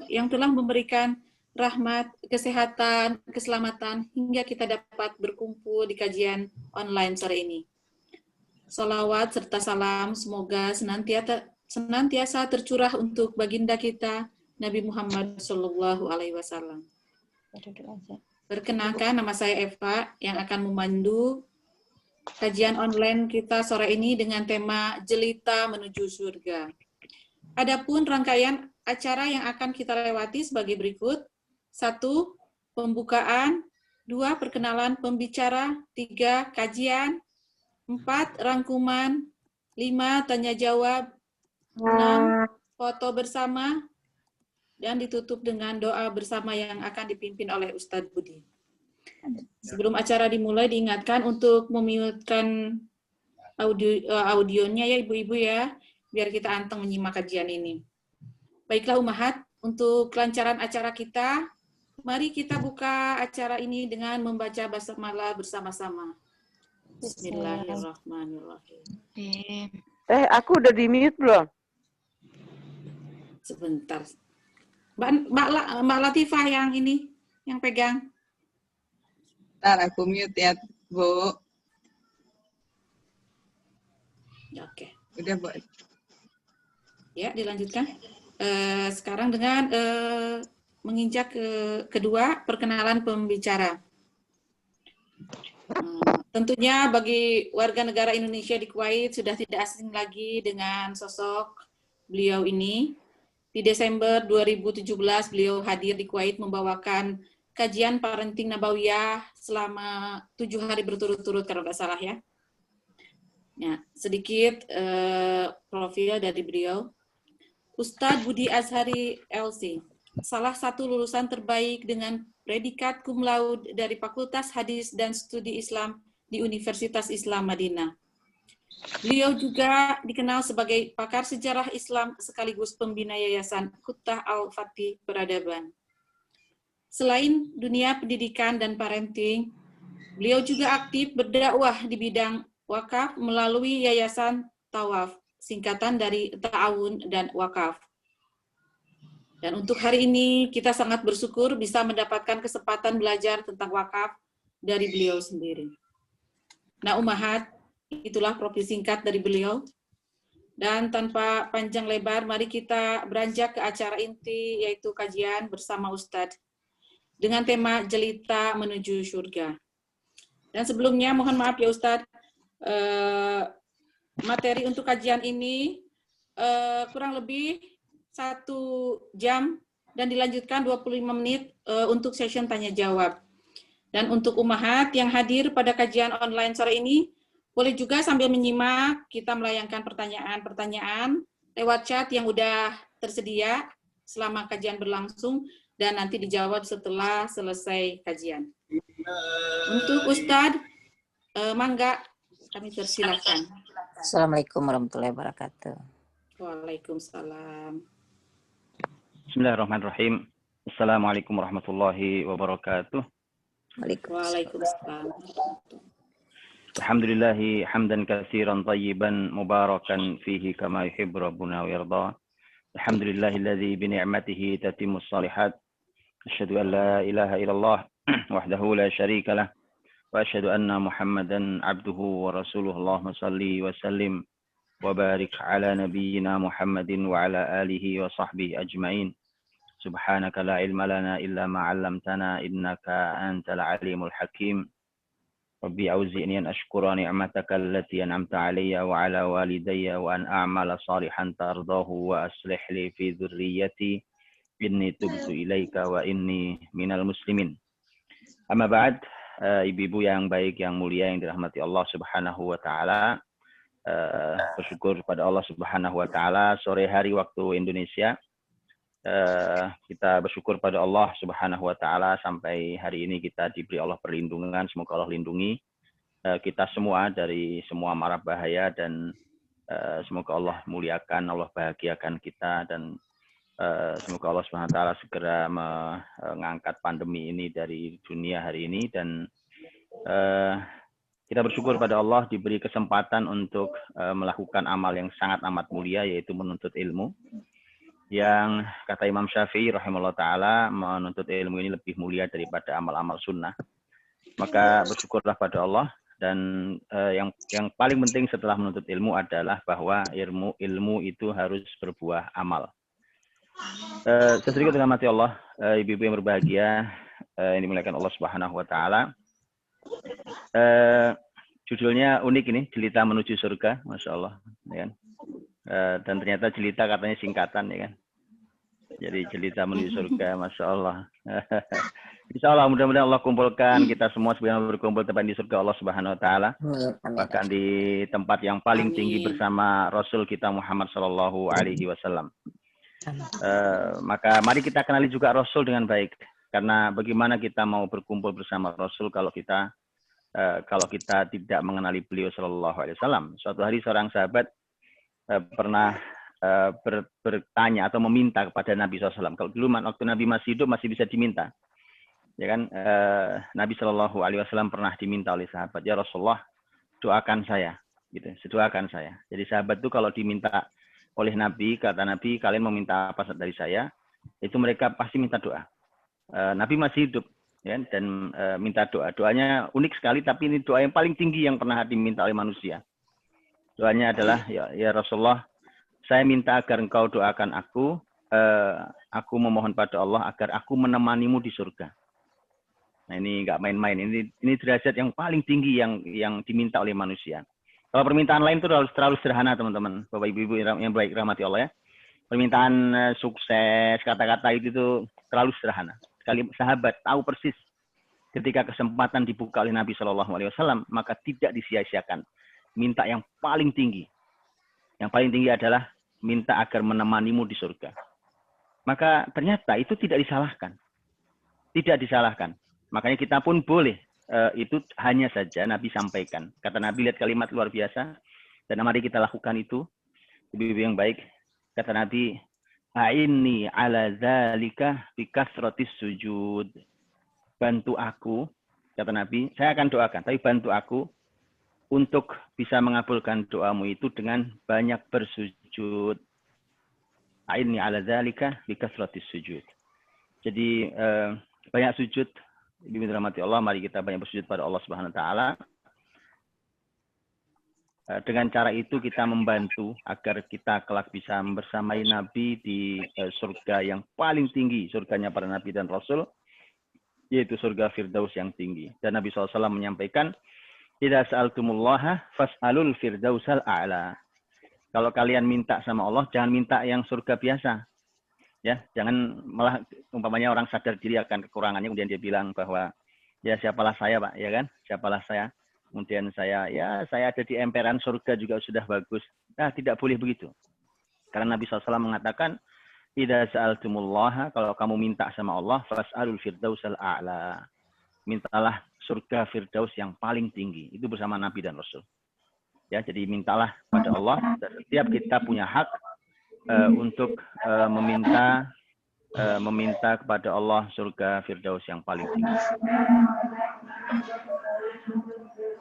yang telah memberikan rahmat, kesehatan, keselamatan hingga kita dapat berkumpul di kajian online sore ini. Salawat serta salam semoga senantiasa tercurah untuk baginda kita Nabi Muhammad Shallallahu Alaihi Wasallam. Perkenalkan, nama saya Eva yang akan memandu kajian online kita sore ini dengan tema Jelita Menuju Surga. Adapun rangkaian acara yang akan kita lewati sebagai berikut. 1. Pembukaan. 2. Perkenalan pembicara. 3. Kajian. 4. Rangkuman. 5. Tanya jawab. 6. Foto bersama. Dan ditutup dengan doa bersama yang akan dipimpin oleh Ustadz Budi. Sebelum acara dimulai, diingatkan untuk memute-kan audionya ya ibu-ibu ya, biar kita anteng menyimak kajian ini. Baiklah Umahat, untuk kelancaran acara kita, mari kita buka acara ini dengan membaca basmalah bersama-sama. Bismillahirrahmanirrahim. Aku udah di mute belum? Sebentar. Mbak Latifah yang ini, yang pegang. Ntar aku mute ya, Bu. Oke. Udah, Bu. Ya, dilanjutkan. Sekarang dengan menginjak kedua, perkenalan pembicara. Tentunya bagi warga negara Indonesia di Kuwait sudah tidak asing lagi dengan sosok beliau ini. Di Desember 2017 beliau hadir di Kuwait membawakan kajian parenting nabawiyah selama 7 hari berturut-turut kalau nggak salah ya. Nah, sedikit profil dari beliau. Ustadz Budi Azhari LC, salah satu lulusan terbaik dengan predikat cum laude dari Fakultas Hadis dan Studi Islam di Universitas Islam Madinah. Beliau juga dikenal sebagai pakar sejarah Islam sekaligus pembina Yayasan Kutah Al-Fatih Peradaban. Selain dunia pendidikan dan parenting, beliau juga aktif berdakwah di bidang wakaf melalui Yayasan Tawaf, singkatan dari Ta'awun dan Wakaf. Dan untuk hari ini kita sangat bersyukur bisa mendapatkan kesempatan belajar tentang wakaf dari beliau sendiri. Nah Umahat, itulah profil singkat dari beliau. Dan tanpa panjang lebar, mari kita beranjak ke acara inti, yaitu kajian bersama Ustadz dengan tema Jelita Menuju Surga. Dan sebelumnya mohon maaf ya Ustadz, materi untuk kajian ini kurang lebih 1 jam dan dilanjutkan 25 menit untuk session tanya jawab. Dan untuk Umahat yang hadir pada kajian online sore ini, boleh juga sambil menyimak kita melayangkan pertanyaan-pertanyaan lewat chat yang udah tersedia selama kajian berlangsung dan nanti dijawab setelah selesai kajian. Untuk Ustadz, mangga kami persilahkan. Assalamualaikum warahmatullahi wabarakatuh. Waalaikumsalam. Bismillahirrahmanirrahim. Assalamualaikum warahmatullahi wabarakatuh. Waalaikumsalam. Alhamdulillahi hamdan katsiran tayyiban mubarakan fihi kama yuhibbu rabbuna wa yarda. Alhamdulillahilladzi bi ni'matihi tatimmus shalihat. Asyhadu an la ilaha illallah wahdahu la syarika lah wa asyhadu anna Muhammadan abduhu wa rasuluhu. Allahumma shalli wa sallim wa barik ala nabiyyina Muhammadin wa ala alihi wa sahbihi ajmain. Subhanaka la ilma lana illa ma 'allamtana innaka antal alimul hakim. Rabbi auzi'ni an ashkura ni'mataka allati an'amta 'alayya wa 'ala walidayya wa an a'mala salihan tardahu wa aslih li fi dhurriyyati inni tubtu ilaika wa inni minal muslimin. Amma ba'd, ibu-ibu yang baik, yang mulia, yang dirahmati Allah Subhanahu wa taala. Bersyukur pada Allah Subhanahu wa taala sore hari waktu Indonesia. Kita bersyukur pada Allah Subhanahu wa taala sampai hari ini kita diberi Allah perlindungan. Semoga Allah lindungi kita semua dari semua mara bahaya dan semoga Allah muliakan, Allah bahagiakan kita dan semoga Allah Subhanahu wa taala segera mengangkat pandemi ini dari dunia hari ini dan kita bersyukur pada Allah diberi kesempatan untuk melakukan amal yang sangat amat mulia yaitu menuntut ilmu. yang kata Imam Syafi'i rahimahullah ta'ala menuntut ilmu ini lebih mulia daripada amal-amal sunnah. Maka bersyukurlah pada Allah, dan yang paling penting setelah menuntut ilmu adalah bahwa ilmu itu harus berbuah amal. Sedikit dengan mati Allah, ibu-ibu yang berbahagia, yang dimuliakan Allah Subhanahu wa taala. Judulnya unik ini, Jelita Menuju Surga, Masya Allah. Ya kan? Dan ternyata jelita katanya singkatan, ya kan? Jadi jelita menuju surga, Masya Allah. Insya Allah mudah-mudahan Allah kumpulkan kita semua sebagaimana berkumpul tepat di surga Allah Subhanahu Wa Taala. Bahkan di tempat yang paling tinggi bersama Rasul kita Muhammad Sallallahu Alaihi Wasallam. Maka mari kita kenali juga Rasul dengan baik. Karena bagaimana kita mau berkumpul bersama Rasul kalau kita tidak mengenali beliau Sallallahu Alaihi Wasallam. Suatu hari seorang sahabat pernah bertanya atau meminta kepada Nabi SAW. Kalau dulu waktu Nabi masih hidup masih bisa diminta, ya kan? Nabi Shallallahu Alaihi Wasallam pernah diminta oleh sahabat, ya Rasulullah, doakan saya, gitu. Doakan saya. Jadi sahabat itu kalau diminta oleh Nabi, kata Nabi, kalian mau minta apa dari saya, itu mereka pasti minta doa. Nabi masih hidup, ya, dan minta doa. Doanya unik sekali, tapi ini doa yang paling tinggi yang pernah diminta oleh manusia. Doanya adalah, ya Rasulullah, saya minta agar engkau doakan aku. Aku memohon pada Allah agar aku menemanimu di surga. Nah ini nggak main-main. Ini derajat yang paling tinggi yang diminta oleh manusia. Kalau permintaan lain itu terlalu sederhana, teman-teman, bapak ibu yang baik rahmati Allah ya. Permintaan sukses, kata-kata itu terlalu sederhana. Sekali sahabat tahu persis ketika kesempatan dibuka oleh Nabi Shallallahu Alaihi Wasallam, maka tidak disia-siakan. Minta yang paling tinggi. Yang paling tinggi adalah minta agar menemanimu di surga. Maka ternyata itu tidak disalahkan. Tidak disalahkan. Makanya kita pun boleh. Itu hanya saja Nabi sampaikan. Kata Nabi, lihat kalimat luar biasa. Dan mari kita lakukan itu. Ibu-ibu yang baik. Kata Nabi, A'inni ala dzalika bikasratis sujud. Bantu aku. Kata Nabi, saya akan doakan. Tapi bantu aku untuk bisa mengabulkan doamu itu dengan banyak bersujud. A'inni ala dzalika bikasratis sujud. Jadi banyak sujud. Ibu rahmati Allah, mari kita banyak bersujud pada Allah Subhanahu wa taala. Dengan cara itu kita membantu agar kita kelak bisa membersamai Nabi di surga yang paling tinggi, surganya para nabi dan rasul, yaitu surga Firdaus yang tinggi. Dan Nabi SAW menyampaikan, "Idza sa'altumullaha fas'alul firdausal a'la." Kalau kalian minta sama Allah, jangan minta yang surga biasa. Ya, jangan malah umpamanya orang sadar diri akan kekurangannya kemudian dia bilang bahwa ya siapalah saya, Pak, ya kan? Siapalah saya? Kemudian saya ada di emperan surga juga sudah bagus. Nah, tidak boleh begitu. Karena Nabi SAW mengatakan, "Idza sa'altumullaha," kalau kamu minta sama Allah, fas'alul firdausal a'la. Mintalah surga Firdaus yang paling tinggi. Itu bersama Nabi dan Rasul. Ya, jadi mintalah pada Allah. Setiap kita punya hak untuk meminta kepada Allah surga Firdaus yang paling tinggi.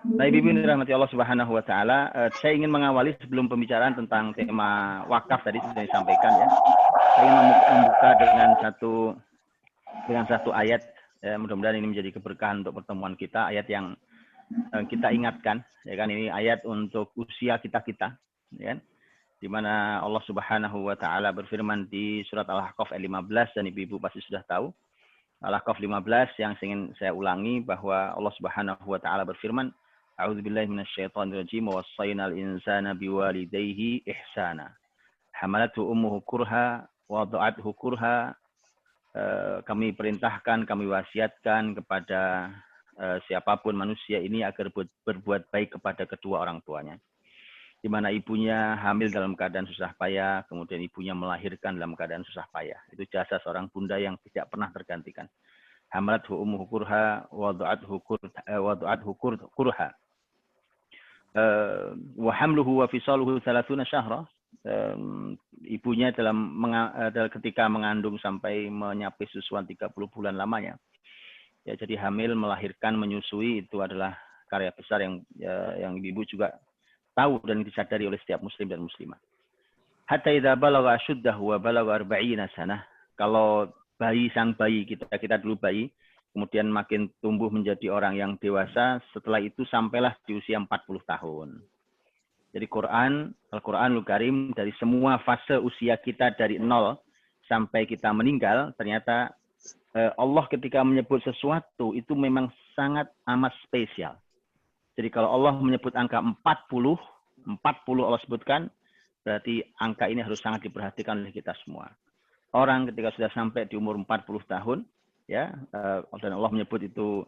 Nah, ibu rahmati Allah Subhanahu wa taala, saya ingin mengawali sebelum pembicaraan tentang tema wakaf tadi sudah disampaikan ya. Saya ingin membuka dengan satu ayat. Ya, mudah-mudahan ini menjadi keberkahan untuk pertemuan kita, ayat yang kita ingatkan, ya kan, ini ayat untuk usia kita, ya kan? Di mana Allah Subhanahu wa taala berfirman di surat Al-Ahqaf ayat 15 dan ibu-ibu pasti sudah tahu. Al-Ahqaf 15 yang ingin saya ulangi bahwa Allah Subhanahu wa taala berfirman, "A'udzubillahi minasyaitonirrajim wa wassaynal insana biwalidayhi ihsana. Hamalathu ummuhu kurha wa wada'athu kurha." Kami perintahkan, kami wasiatkan kepada siapapun manusia ini agar berbuat baik kepada kedua orang tuanya. Di mana ibunya hamil dalam keadaan susah payah, kemudian ibunya melahirkan dalam keadaan susah payah. Itu jasa seorang bunda yang tidak pernah tergantikan. Hamalathu ummuhu kurha wa wada'athu kurha. Wa hamluhu wa fisaluhu 30 syahra. Ibunya ketika mengandung sampai menyapai susuan 30 bulan lamanya. Ya, jadi hamil, melahirkan, menyusui itu adalah karya besar yang ibu juga tahu dan disadari oleh setiap muslim dan muslimah. Hatta idza balagha asyuddahu wa balagha 40 sanah. Kalau sang bayi kita dulu bayi, kemudian makin tumbuh menjadi orang yang dewasa, setelah itu sampailah di usia 40 tahun. Jadi Al-Qur'anul Karim dari semua fase usia kita dari 0 sampai kita meninggal, ternyata Allah ketika menyebut sesuatu itu memang sangat amat spesial. Jadi kalau Allah menyebut angka 40 Allah sebutkan, berarti angka ini harus sangat diperhatikan oleh kita semua. Orang ketika sudah sampai di umur 40 tahun, ya, dan Allah menyebut itu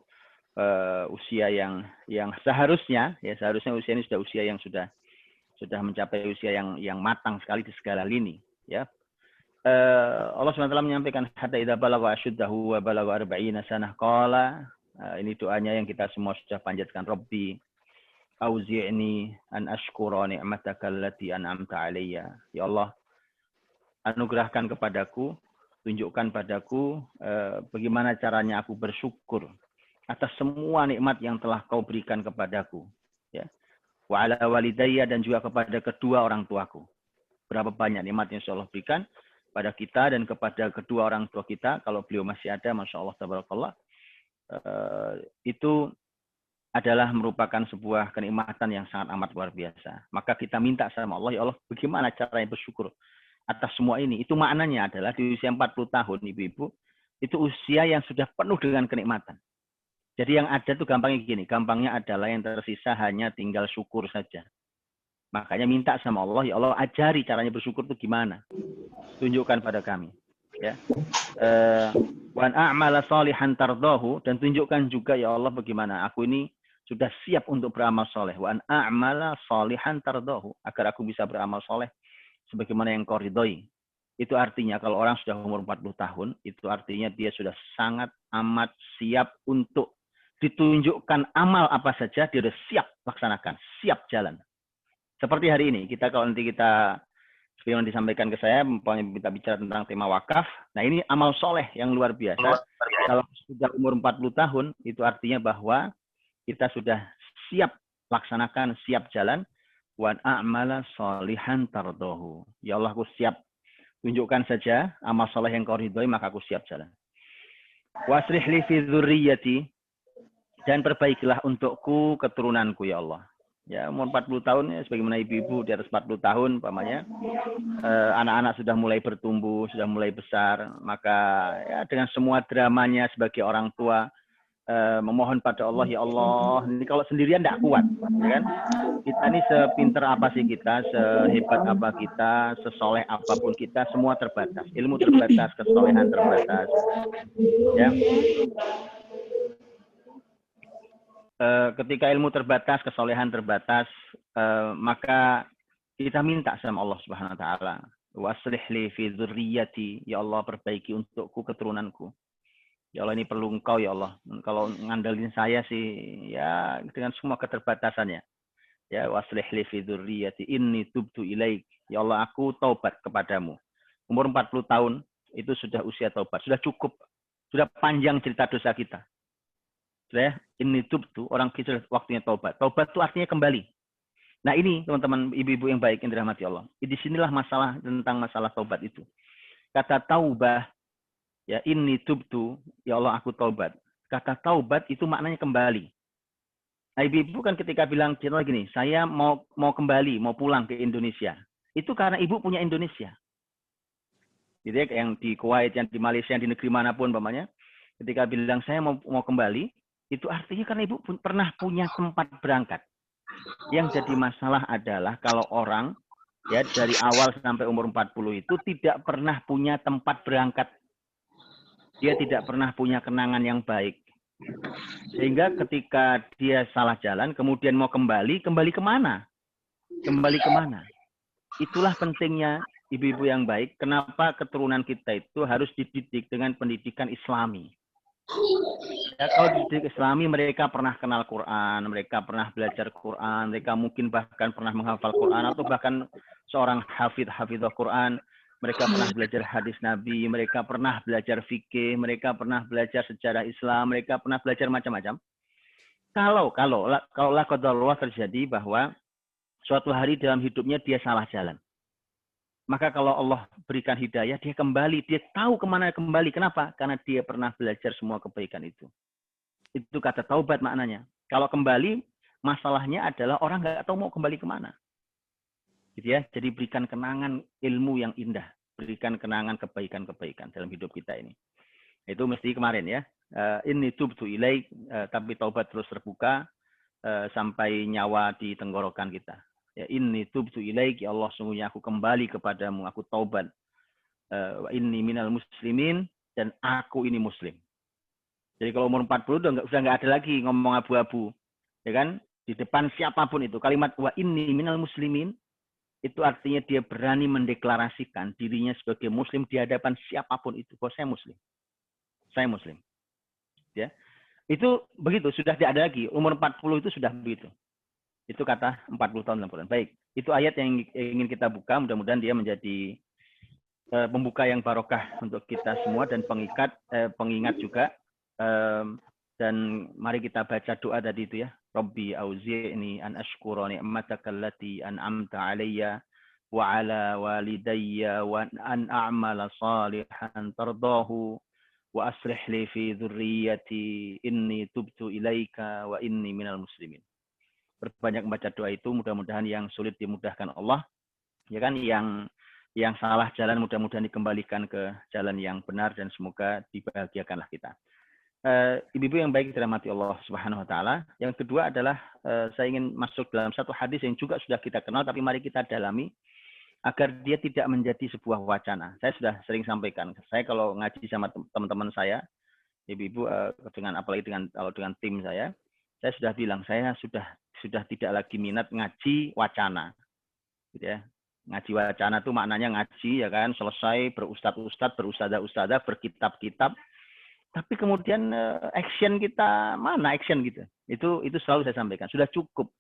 usia yang seharusnya usia ini sudah usia yang sudah mencapai usia yang matang sekali di segala lini, ya. Allah SWT menyampaikan hatta idza balagha asyuddahu wa balagha 40 sanah qala, ini doanya yang kita semua sudah panjatkan, Rabbi auzi'ni an ashkura ni'mataka allati an'amta 'alayya. Ya Allah, anugerahkan kepadaku, tunjukkan padaku bagaimana caranya aku bersyukur atas semua nikmat yang telah kau berikan kepadaku, ya. Wa ala walidayya, dan juga kepada kedua orang tuaku. Berapa banyak nikmat yang Allah berikan pada kita dan kepada kedua orang tua kita, kalau beliau masih ada, Masya Allah, tabarakallah. Itu adalah merupakan sebuah kenikmatan yang sangat amat luar biasa. Maka kita minta sama Allah, ya Allah, bagaimana caranya bersyukur atas semua ini? Itu maknanya adalah di usia 40 tahun, ibu-ibu, itu usia yang sudah penuh dengan kenikmatan. Jadi yang ada tuh gampangnya gini, gampangnya adalah yang tersisa hanya tinggal syukur saja. Makanya minta sama Allah, ya Allah, ajari caranya bersyukur itu gimana. Tunjukkan pada kami. Ya. Wan a'mala shalihan tardahu, dan tunjukkan juga ya Allah bagaimana aku ini sudah siap untuk beramal soleh. Wan a'mala shalihan tardahu, agar aku bisa beramal soleh sebagaimana yang kau ridhoi. Itu artinya kalau orang sudah umur 40 tahun, itu artinya dia sudah sangat amat siap untuk ditunjukkan amal apa saja, dia sudah siap laksanakan, siap jalan. Seperti hari ini, kalau nanti kita seperti yang disampaikan ke saya, kita bicara tentang tema wakaf. Nah, ini amal soleh yang luar biasa. Kalau sudah umur 40 tahun, itu artinya bahwa kita sudah siap laksanakan, siap jalan. Wan a'mala sholihan tardohu. Ya Allah, aku siap. Tunjukkan saja amal soleh yang kau ridhoi, maka aku siap jalan. Waslih li fi dzurriyyati, dan perbaikilah untukku keturunanku, ya Allah. Ya, umur 40 tahun, ya, sebagaimana ibu-ibu di atas 40 tahun, umpamanya, anak-anak sudah mulai bertumbuh, sudah mulai besar, maka ya, dengan semua dramanya sebagai orang tua, memohon pada Allah, ya Allah, ini kalau sendirian tidak kuat, ya kan? Kita ini sepinter apa sih kita, sehebat apa kita, sesoleh apapun kita, semua terbatas, ilmu terbatas, kesolehan terbatas, ya. Ketika ilmu terbatas, kesolehan terbatas, maka kita minta sama Allah Subhanahu wa taala, waslih li fi dzurriyyati, ya Allah, perbaiki untukku keturunanku. Ya Allah, ini perlu Engkau, ya Allah. Kalau ngandalin saya sih ya dengan semua keterbatasannya. Ya, waslih li fi dzurriyyati inni tubtu ilaik. Ya Allah, aku taubat kepadamu. Umur 40 tahun itu sudah usia taubat, sudah cukup. Sudah panjang cerita dosa kita. Sudah, ini tubtu, orang kita waktunya taubat. Taubat itu artinya kembali. Nah, ini teman-teman ibu-ibu yang baik yang dirahmati Allah. Di sinilah masalah taubat itu. Kata taubah, ya, ini tubtu, ya Allah, aku taubat. Kata taubat itu maknanya kembali. Nah, ibu-ibu kan ketika bilang contoh gini, saya mau kembali, mau pulang ke Indonesia. Itu karena ibu punya Indonesia. Jadi yang di Kuwait, yang di Malaysia, yang di negeri manapun umpamanya, ketika bilang saya mau kembali, itu artinya karena ibu pernah punya tempat berangkat. Yang jadi masalah adalah kalau orang ya dari awal sampai umur 40 itu tidak pernah punya tempat berangkat. Dia tidak pernah punya kenangan yang baik. Sehingga ketika dia salah jalan, kemudian mau kembali kemana? Kembali kemana? Itulah pentingnya ibu-ibu yang baik. Kenapa keturunan kita itu harus dididik dengan pendidikan Islami. Ya, kalau dididik Islami, mereka pernah kenal Quran, mereka pernah belajar Quran, mereka mungkin bahkan pernah menghafal Quran, atau bahkan seorang hafidh Quran, mereka pernah belajar hadis Nabi, mereka pernah belajar fikih, mereka pernah belajar sejarah Islam, mereka pernah belajar macam-macam. Kalau qadarullah terjadi bahwa suatu hari dalam hidupnya dia salah jalan. Maka kalau Allah berikan hidayah, dia kembali, dia tahu kemana kembali. Kenapa? Karena dia pernah belajar semua kebaikan itu. Itu kata taubat maknanya. Kalau kembali, masalahnya adalah orang nggak tahu mau kembali kemana. Gitu ya. Jadi berikan kenangan ilmu yang indah. Berikan kenangan kebaikan-kebaikan dalam hidup kita ini. Itu mesti kemarin ya. Ini tubtu ilaik, tapi taubat terus terbuka sampai nyawa di tenggorokan kita. Ya, ini tubtu ilaik, ya Allah, sungguhnya aku kembali kepadamu, aku taubat. Wa inni minal muslimin, dan aku ini muslim. Jadi kalau umur 40 udah nggak ada lagi ngomong abu-abu. Ya kan? Di depan siapapun itu. Kalimat wa inni minal muslimin, itu artinya dia berani mendeklarasikan dirinya sebagai muslim di hadapan siapapun itu. Bahwa saya muslim. Saya muslim. Ya. Itu begitu, sudah tidak ada lagi. Umur 40 itu sudah begitu. Itu kata 40 tahun dalam Quran. Baik, itu ayat yang ingin kita buka. Mudah-mudahan dia menjadi pembuka yang barokah untuk kita semua dan pengingat juga. Dan mari kita baca doa tadi itu ya. Rabbi auzi'ni an ashkura ni'mataka allati an'amta alayya wa ala walidayya wa an a'mala salihan tardahu wa aslih li fi dzurriyyati inni tubtu ilaika wa inni minal muslimin. Berbanyak membaca doa itu, mudah-mudahan yang sulit dimudahkan Allah, ya kan, yang salah jalan mudah-mudahan dikembalikan ke jalan yang benar dan semoga dibahagiakanlah kita. Ibu-ibu yang baik dirahmati Allah Subhanahu wa taala. Yang kedua adalah saya ingin masuk dalam satu hadis yang juga sudah kita kenal tapi mari kita dalami agar dia tidak menjadi sebuah wacana. Saya sudah sering sampaikan. Saya kalau ngaji sama teman-teman saya, ibu-ibu apalagi dengan tim saya sudah bilang saya sudah tidak lagi minat ngaji wacana, gitu ya. Ngaji wacana itu maknanya ngaji ya kan, selesai berustad-ustad, berustadah-ustadah, berkitab-kitab, tapi kemudian action kita mana action gitu. Itu selalu saya sampaikan, sudah cukup.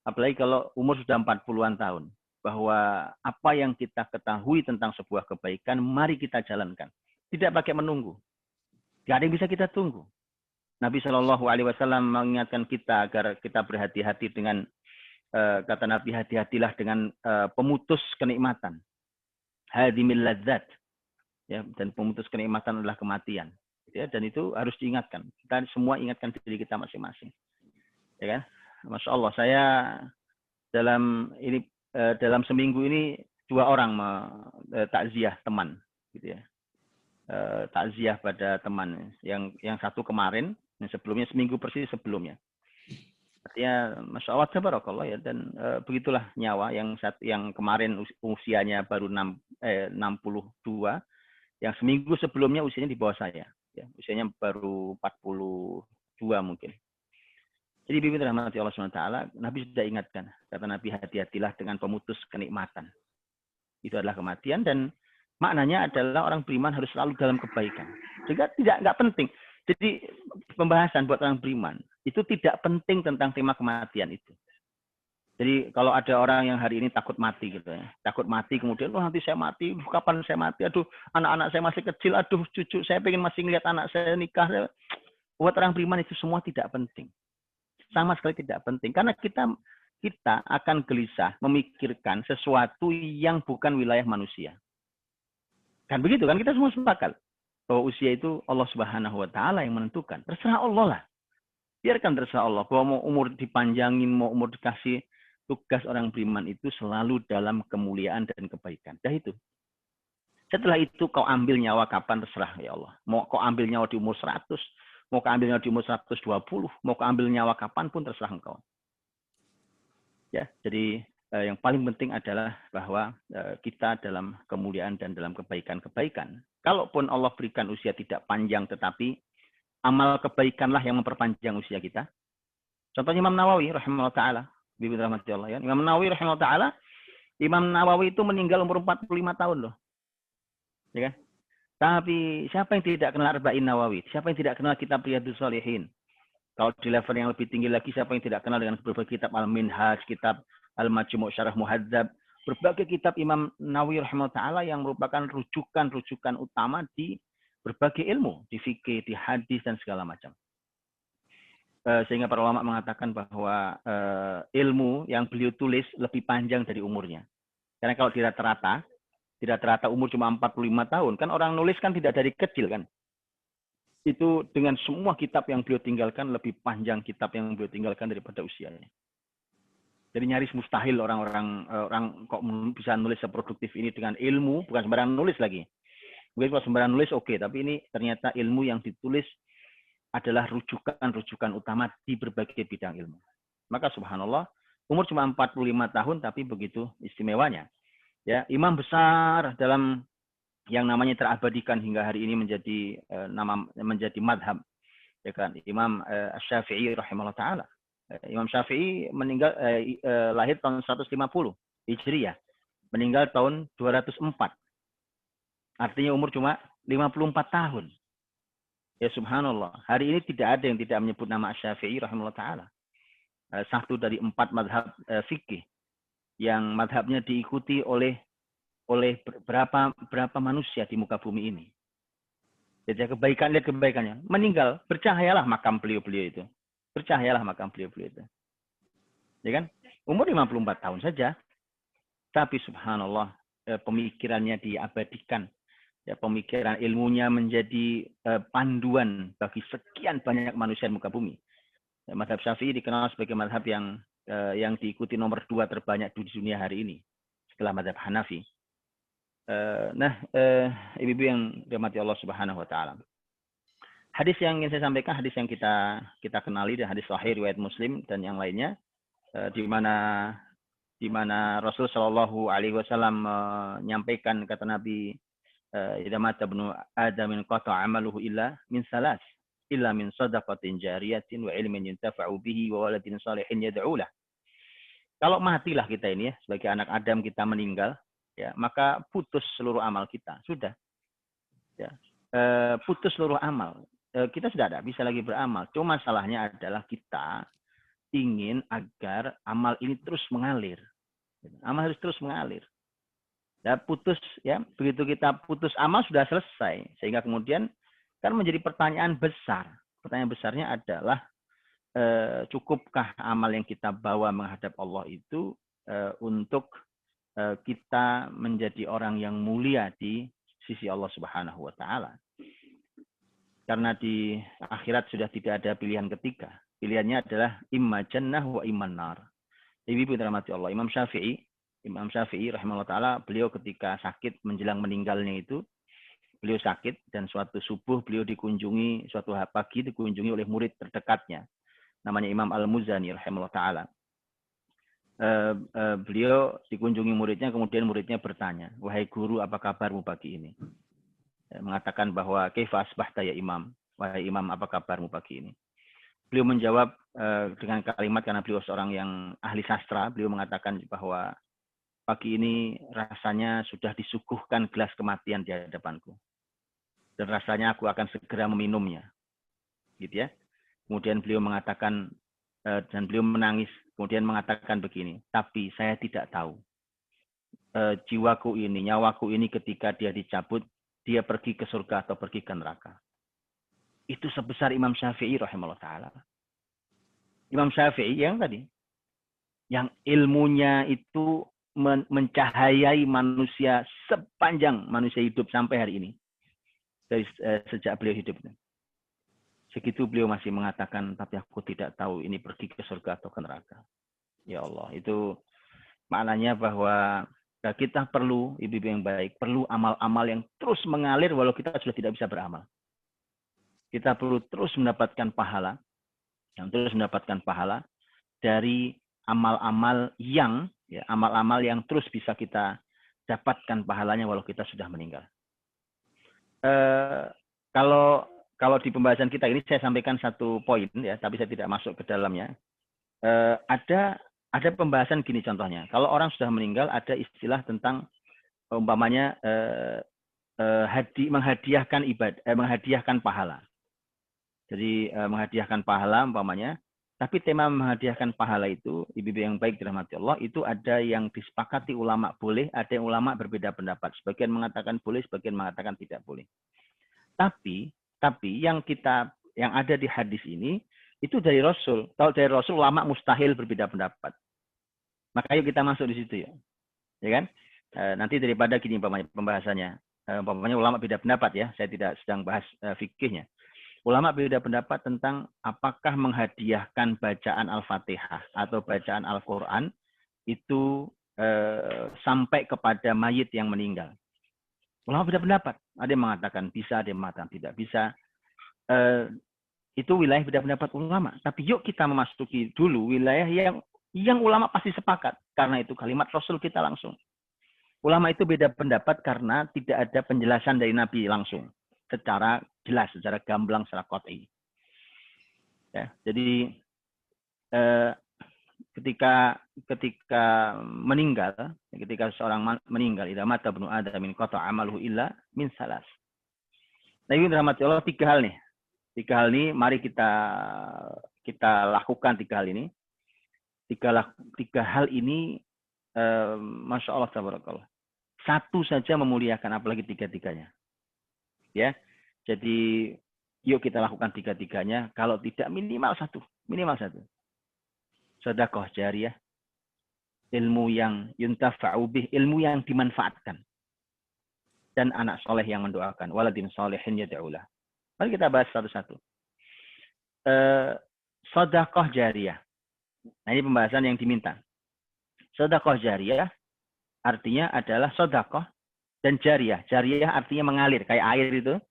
Apalagi kalau umur sudah 40-an tahun, bahwa apa yang kita ketahui tentang sebuah kebaikan, mari kita jalankan. Tidak pakai menunggu. Tidak ada yang bisa kita tunggu. Nabi Shallallahu Alaihi Wasallam mengingatkan kita agar kita berhati-hati dengan kata Nabi, hati-hatilah dengan pemutus kenikmatan, hadimil ladzat, ya, dan pemutus kenikmatan adalah kematian, ya, dan itu harus diingatkan. Kita semua ingatkan diri kita masing-masing, ya kan? Masya Allah, saya dalam seminggu ini 2 orang takziah teman, gitu ya. Takziah pada teman yang satu kemarin, yang sebelumnya seminggu persis sebelumnya. Artinya Masya Allah tabarakallah ya, dan begitulah nyawa yang kemarin usianya baru 62, yang seminggu sebelumnya usianya di bawah saya, ya, usianya baru 42 mungkin. Jadi bibi rahmati Allah SWT, Nabi sudah ingatkan, kata Nabi, hati-hatilah dengan pemutus kenikmatan. Itu adalah kematian, dan maknanya adalah orang beriman harus selalu dalam kebaikan. Juga nggak penting. Jadi pembahasan buat orang beriman itu tidak penting tentang tema kematian itu. Jadi kalau ada orang yang hari ini takut mati gitu ya, takut mati kemudian nanti saya mati, kapan saya mati? Aduh, anak-anak saya masih kecil, aduh cucu saya pengen masih ngeliat anak saya nikah. Buat orang beriman itu semua tidak penting. Sama sekali tidak penting karena kita akan gelisah memikirkan sesuatu yang bukan wilayah manusia. Kan begitu kan, kita semua sepakat bahwa usia itu Allah Subhanahu wa taala yang menentukan. Terserah Allah lah. Biarkan terserah Allah. Bahwa mau umur dipanjangin, mau umur dikasih, tugas orang beriman itu selalu dalam kemuliaan dan kebaikan. Dah itu. Setelah itu kau ambil nyawa kapan terserah ya Allah. Mau kau ambil nyawa di umur 100, mau kau ambil nyawa di umur 120, mau kau ambil nyawa kapan pun terserah engkau. Ya, jadi yang paling penting adalah bahwa kita dalam kemuliaan dan dalam kebaikan-kebaikan. Kalaupun Allah berikan usia tidak panjang, tetapi amal kebaikanlah yang memperpanjang usia kita. Contohnya Imam Nawawi rahimahullah ta'ala. Bibi rahmati Allah ya. Imam Nawawi rahimahullah ta'ala. Imam Nawawi itu meninggal umur 45 tahun loh. Ya kan? Tapi siapa yang tidak kenal Arba'in Nawawi? Siapa yang tidak kenal kitab Riyadhus Shalihin? Kalau di level yang lebih tinggi lagi, siapa yang tidak kenal dengan berbagai kitab Al-Minhaj, kitab Al-Majmu' Syarah Muhadzab, berbagai kitab Imam Nawawi rahimahullah ta'ala yang merupakan rujukan-rujukan utama di berbagai ilmu, di fikih, di hadis, dan segala macam. Sehingga para ulama mengatakan bahwa ilmu yang beliau tulis lebih panjang dari umurnya. Karena kalau di rata-rata, Tidak rata umur cuma 45 tahun. Kan orang nulis kan tidak dari kecil kan. Itu dengan semua kitab yang beliau tinggalkan lebih panjang kitab yang beliau tinggalkan daripada usianya. Jadi nyaris mustahil orang kok bisa nulis seproduktif ini dengan ilmu, bukan sembarang nulis lagi. Mungkin kalau sembarang nulis oke, tapi ini ternyata ilmu yang ditulis adalah rujukan-rujukan utama di berbagai bidang ilmu. Maka subhanallah, umur cuma 45 tahun tapi begitu istimewanya. Ya, imam besar dalam yang namanya terabadikan hingga hari ini menjadi madhab, ya kan, Imam Syafi'i rahimahullah taala. Imam Syafi'i meninggal lahir tahun 150 Hijriah, meninggal tahun 204. Artinya umur cuma 54 tahun. Ya subhanallah, hari ini tidak ada yang tidak menyebut nama Syafi'i rahimahullah taala. Satu dari 4 madhab fikih yang madhabnya diikuti oleh berapa manusia di muka bumi ini. Jadi lihat kebaikannya. Meninggal, bercahayalah makam beliau-beliau itu. Bercahayalah makam beliau-beliau itu. Ya kan? Umur 54 tahun saja. Tapi subhanallah, pemikirannya diabadikan. Ya, pemikiran ilmunya menjadi panduan bagi sekian banyak manusia di muka bumi. Ya, madhab Syafi'i dikenal sebagai madhab yang diikuti nomor 2 terbanyak di dunia hari ini. Setelah madhab Hanafi. Ibu-ibu yang dirahmati Allah Subhanahu wa taala. Hadis yang ingin saya sampaikan, hadis yang kita kenali dan hadis sahih riwayat Muslim dan yang lainnya, di mana Rasul Shallallahu alaihi wasallam menyampaikan kata Nabi, idza mata ibnu adam qata'a amaluhu illa min salas, illa min shadaqatin jariyatin wa ilmin yuntafa'u bihi wa waladin shalihin yad'u lah. Kalau matilah kita ini ya, sebagai anak Adam kita meninggal, ya, maka putus seluruh amal kita. Sudah. Ya. Putus seluruh amal. Kita sudah tidak bisa lagi beramal. Cuma masalahnya adalah kita ingin agar amal ini terus mengalir. Amal harus terus mengalir. Ya, begitu kita putus amal sudah selesai. Sehingga kemudian kan menjadi pertanyaan besar. Pertanyaan besarnya adalah cukupkah amal yang kita bawa menghadap Allah itu untuk kita menjadi orang yang mulia di sisi Allah Subhanahu wa taala. Karena di akhirat sudah tidak ada pilihan ketiga. Pilihannya adalah imma jannah wa imma nar. Ibu-ibu dirahmati Allah, Imam Syafi'i rahimahullah taala, beliau ketika sakit menjelang meninggalnya itu, beliau sakit dan suatu subuh beliau suatu pagi dikunjungi oleh murid terdekatnya. Namanya Imam Al-Muzani rahimahullah taala. Beliau dikunjungi muridnya, kemudian muridnya bertanya, wahai guru, apa kabarmu pagi ini? Mengatakan bahwa kaifa asbahta ya imam, wahai imam, apa kabarmu pagi ini? Beliau menjawab dengan kalimat, karena beliau seorang yang ahli sastra, beliau mengatakan bahwa pagi ini rasanya sudah disuguhkan gelas kematian di hadapanku, dan rasanya aku akan segera meminumnya, gitu ya. Kemudian beliau mengatakan, dan beliau menangis, kemudian mengatakan begini, tapi saya tidak tahu jiwaku ini, nyawaku ini ketika dia dicabut, dia pergi ke surga atau pergi ke neraka. Itu sebesar Imam Syafi'i rahimahullah ta'ala. Imam Syafi'i yang tadi, yang ilmunya itu mencahayai manusia sepanjang manusia hidup sampai hari ini. Dari sejak beliau hidup. Segitu beliau masih mengatakan, tapi aku tidak tahu ini pergi ke surga atau ke neraka. Ya Allah, itu maknanya bahwa kita perlu, ibu-ibu yang baik, perlu amal-amal yang terus mengalir walau kita sudah tidak bisa beramal. Kita perlu terus mendapatkan pahala, dari amal-amal yang terus bisa kita dapatkan pahalanya walau kita sudah meninggal. Kalau di pembahasan kita ini saya sampaikan satu poin ya, tapi saya tidak masuk ke dalamnya. Ada pembahasan gini contohnya. Kalau orang sudah meninggal ada istilah tentang umpamanya menghadiahkan menghadiahkan pahala. Jadi menghadiahkan pahala umpamanya, tapi tema menghadiahkan pahala itu, ibu-ibu yang baik dirahmati Allah, itu ada yang disepakati ulama boleh, ada yang ulama berbeda pendapat. Sebagian mengatakan boleh, sebagian mengatakan tidak boleh. Tapi yang ada di hadis ini itu dari Rasul. Kalau dari Rasul, ulama mustahil berbeda pendapat. Maka yuk kita masuk di situ ya. Ya kan? Nanti daripada gini pembahasannya. Umpamanya ulama beda pendapat ya. Saya tidak sedang bahas fikihnya. Ulama beda pendapat tentang apakah menghadiahkan bacaan Al-Fatihah atau bacaan Al-Quran itu sampai kepada mayit yang meninggal. Ulama beda pendapat. Ada yang mengatakan bisa, ada yang mengatakan tidak bisa. Itu wilayah beda pendapat ulama. Tapi yuk kita memasuki dulu wilayah yang ulama pasti sepakat. Karena itu kalimat Rasul kita langsung. Ulama itu beda pendapat karena tidak ada penjelasan dari Nabi langsung. Secara jelas, secara gamblang, secara qat'i. Ya, jadi ketika meninggal, ketika seorang meninggal, idza mata ibnu adam min qata amaluhu illa min salas. Nah, ini rahmati Allah 3 hal nih. 3 hal ini mari kita lakukan 3 hal ini. 3 hal ini Masya Allah tabarakallah. Satu saja memuliakan, apalagi 3-3-nya. Ya, jadi yuk kita lakukan 3-3-nya. Kalau tidak minimal satu. Sedekah jariyah, ilmu yang yuntafa'u bih, ilmu yang dimanfaatkan, dan anak soleh yang mendoakan. Waladin solehin yad'ulah. Mari kita bahas satu-satu. Sedekah jariyah. Nah, ini pembahasan yang diminta. Sedekah jariyah artinya adalah sedekah dan jariyah. Jariyah artinya mengalir, kayak air itu.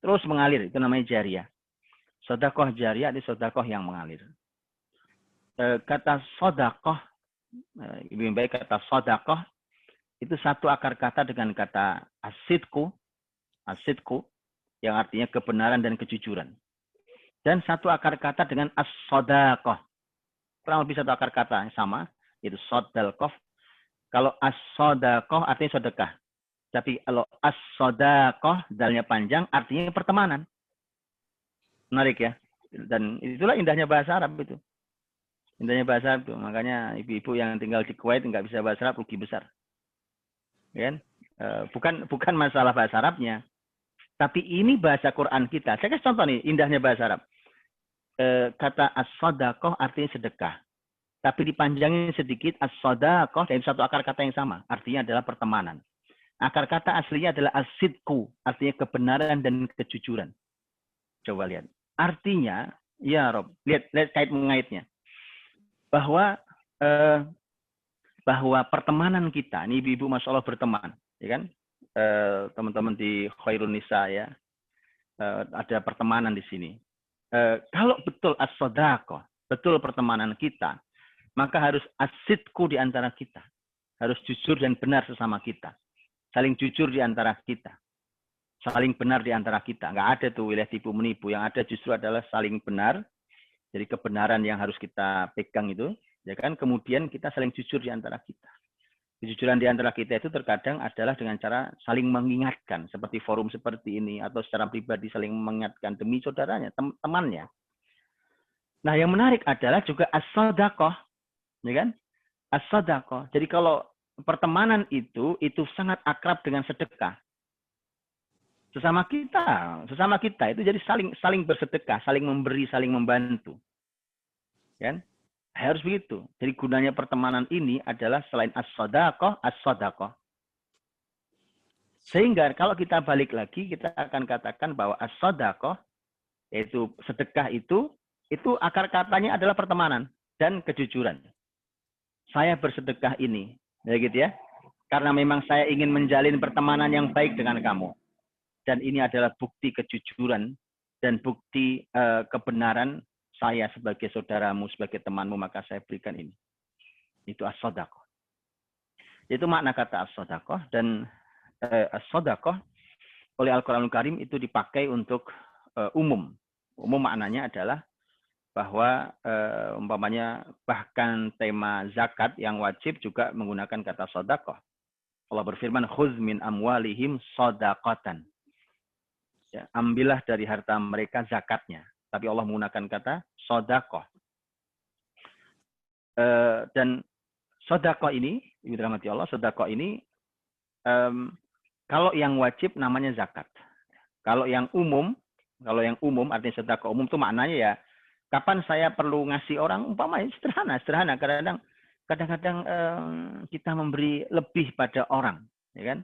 Terus mengalir, itu namanya jariyah. Sedekah jariyah itu sedekah yang mengalir. Kata sedekah, lebih baik kata sedekah, itu satu akar kata dengan kata asidku, yang artinya kebenaran dan kejujuran. Dan satu akar kata dengan as-sadaqah. Kurang lebih satu akar kata yang sama, yaitu sodalkof. Kalau as-sadaqah artinya sedekah. Tapi kalau as-sadaqah, dalnya panjang, artinya pertemanan. Menarik ya. Dan itulah indahnya bahasa Arab itu. Indahnya bahasa Arab itu. Makanya ibu-ibu yang tinggal di Kuwait nggak bisa bahasa Arab, rugi besar. Ya kan? Bukan masalah bahasa Arabnya. Tapi ini bahasa Quran kita. Saya kasih contoh nih, indahnya bahasa Arab. Kata as-sadaqah artinya sedekah. Tapi dipanjangin sedikit, as-sadaqah dari satu akar kata yang sama. Artinya adalah pertemanan. Akar kata aslinya adalah as-sidku. Artinya kebenaran dan kejujuran. Coba lihat. Artinya, ya Rob, lihat kait mengaitnya. Bahwa pertemanan kita, ini ibu-ibu Masya Allah berteman. Ya kan? Teman-teman di Khairun Nisa ya. Ada pertemanan di sini. Kalau betul as-sadaqah, betul pertemanan kita, maka harus asidku di antara kita. Harus jujur dan benar sesama kita. Saling jujur di antara kita. Saling benar di antara kita. Nggak ada tuh wilayah tipu menipu. Yang ada justru adalah saling benar. Jadi kebenaran yang harus kita pegang itu. Ya kan? Kemudian kita saling jujur di antara kita. Kejujuran di antara kita itu terkadang adalah dengan cara saling mengingatkan. Seperti forum seperti ini. Atau secara pribadi saling mengingatkan demi saudaranya, temannya. Nah yang menarik adalah juga as-sadaqah. Ya kan? As-sadaqah. Jadi kalau pertemanan itu sangat akrab dengan sedekah. Sesama kita itu jadi saling bersedekah, saling memberi, saling membantu. Kan? Harus begitu. Jadi gunanya pertemanan ini adalah selain as-sadaqah, as-sadaqah. Sehingga kalau kita balik lagi, kita akan katakan bahwa as-sadaqah, yaitu sedekah itu akar katanya adalah pertemanan dan kejujuran. Saya bersedekah ini, ya gitu ya. Karena memang saya ingin menjalin pertemanan yang baik dengan kamu. Dan ini adalah bukti kejujuran dan bukti kebenaran saya sebagai saudaramu, sebagai temanmu, maka saya berikan ini. Itu as-sadaqah. Itu makna kata as-sadaqah. Dan as-sadaqah oleh Al-Quranul Karim itu dipakai untuk umum. Umum maknanya adalah bahwa umpamanya bahkan tema zakat yang wajib juga menggunakan kata sedekah. Allah berfirman, "Khudz min amwalihim shadaqatan." Ya, ambillah dari harta mereka zakatnya. Tapi Allah menggunakan kata sedekah. Dan sedekah ini, ibu dirahmati Allah, sedekah ini kalau yang wajib namanya zakat. Kalau yang umum artinya sedekah umum itu maknanya ya kapan saya perlu ngasih orang, umpamanya sederhana. kadang-kadang kita memberi lebih pada orang, ya kan?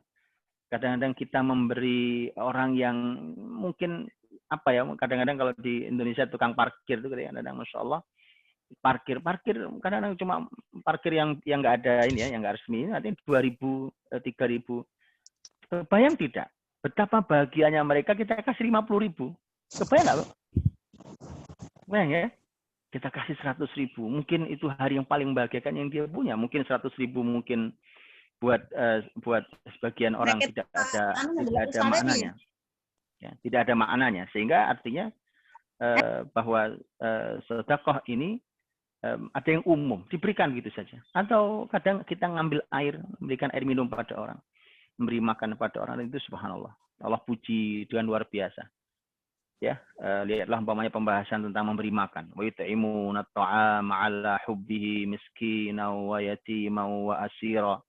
Kadang-kadang kita memberi orang yang mungkin apa ya? Kadang-kadang kalau di Indonesia tukang parkir itu kadang-kadang, masya Allah, parkir kadang-kadang cuma parkir yang nggak ada ini ya, yang nggak resmi, nanti 2.000, 3.000. Kebayang tidak? Betapa bahagianya mereka kita kasih 50.000. Kebayang nggak, Bro? Kebayang ya? Kita kasih 100.000. Mungkin itu hari yang paling membahagiakan yang dia punya. Mungkin 100.000 mungkin buat sebagian orang tidak ada maknanya. Ya, tidak ada maknanya. Sehingga artinya bahwa sedekah ini ada yang umum, diberikan gitu saja. Atau kadang kita ngambil air, memberikan air minum pada orang, memberi makan pada orang, itu subhanallah. Allah puji dengan luar biasa. Ya, lihatlah umpamanya pembahasan tentang memberi makan. Wa yut'imuna at'ama 'ala hubbihi miskinan wa yatiman wa asira.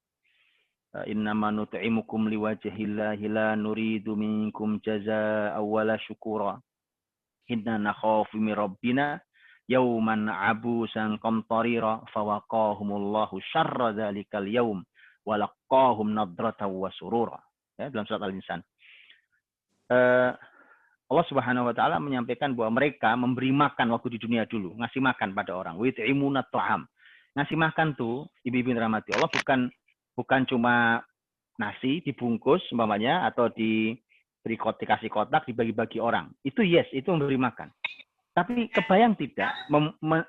Innama nut'imukum liwajhillahi la nuridu minkum jazaa'an wala syukura. Inna nakhafu min rabbina yawman 'abusan qamtarira fawaqahumullahu syarra dzalikal yaum wa laqahum nadratan wa surura. Ya, dalam surat Al-Insan. Allah Subhanahu wa taala menyampaikan bahwa mereka memberi makan waktu di dunia dulu, ngasih makan pada orang. Wa yut'imuna at'am. Ngasih makan tuh, ibu-ibu rahmati Allah, bukan cuma nasi dibungkus umpamanya atau dikasih kotak dibagi-bagi orang. Itu yes, itu memberi makan. Tapi kebayang tidak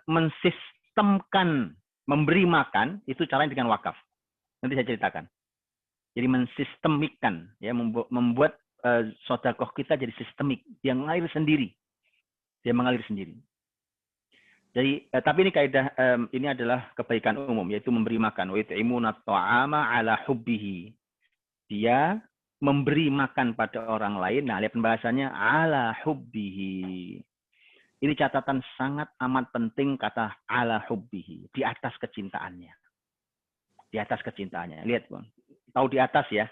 mensistemkan memberi makan itu caranya dengan wakaf. Nanti saya ceritakan. Jadi mensistemikkan ya, membuat sedekah kita jadi sistemik, dia mengalir sendiri. Jadi tapi ini kaidah ini adalah kebaikan umum, yaitu memberi makan. Wa yut'imuna at'ama 'ala hubbihi. Dia memberi makan pada orang lain. Nah, lihat pembahasannya 'ala hubbihi. Ini catatan sangat amat penting kata 'ala hubbihi, di atas kecintaannya. Di atas kecintaannya. Lihat, Bang. Tahu di atas ya.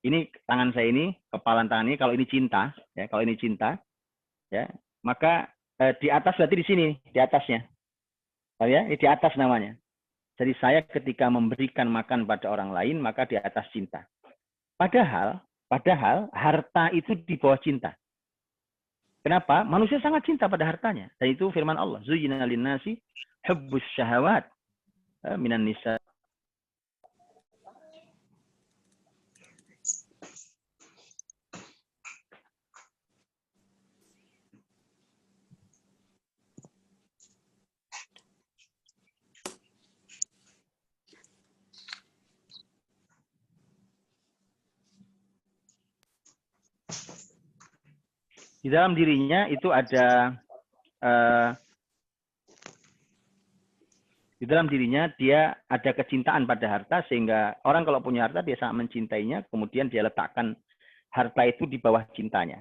Ini tangan saya ini, kepalan tangan ini, kalau ini cinta, ya, kalau ini cinta, ya, maka di atas berarti di sini, di atasnya. Tahu ya? Ini di atas namanya. Jadi saya ketika memberikan makan pada orang lain, maka di atas cinta. Padahal harta itu di bawah cinta. Kenapa? Manusia sangat cinta pada hartanya. Dan itu firman Allah. Zuyyina lin-nasi hubbus syahawat minan nisa. Di dalam dirinya itu ada di dalam dirinya dia ada kecintaan pada harta, sehingga orang kalau punya harta dia sangat mencintainya, kemudian dia letakkan harta itu di bawah cintanya,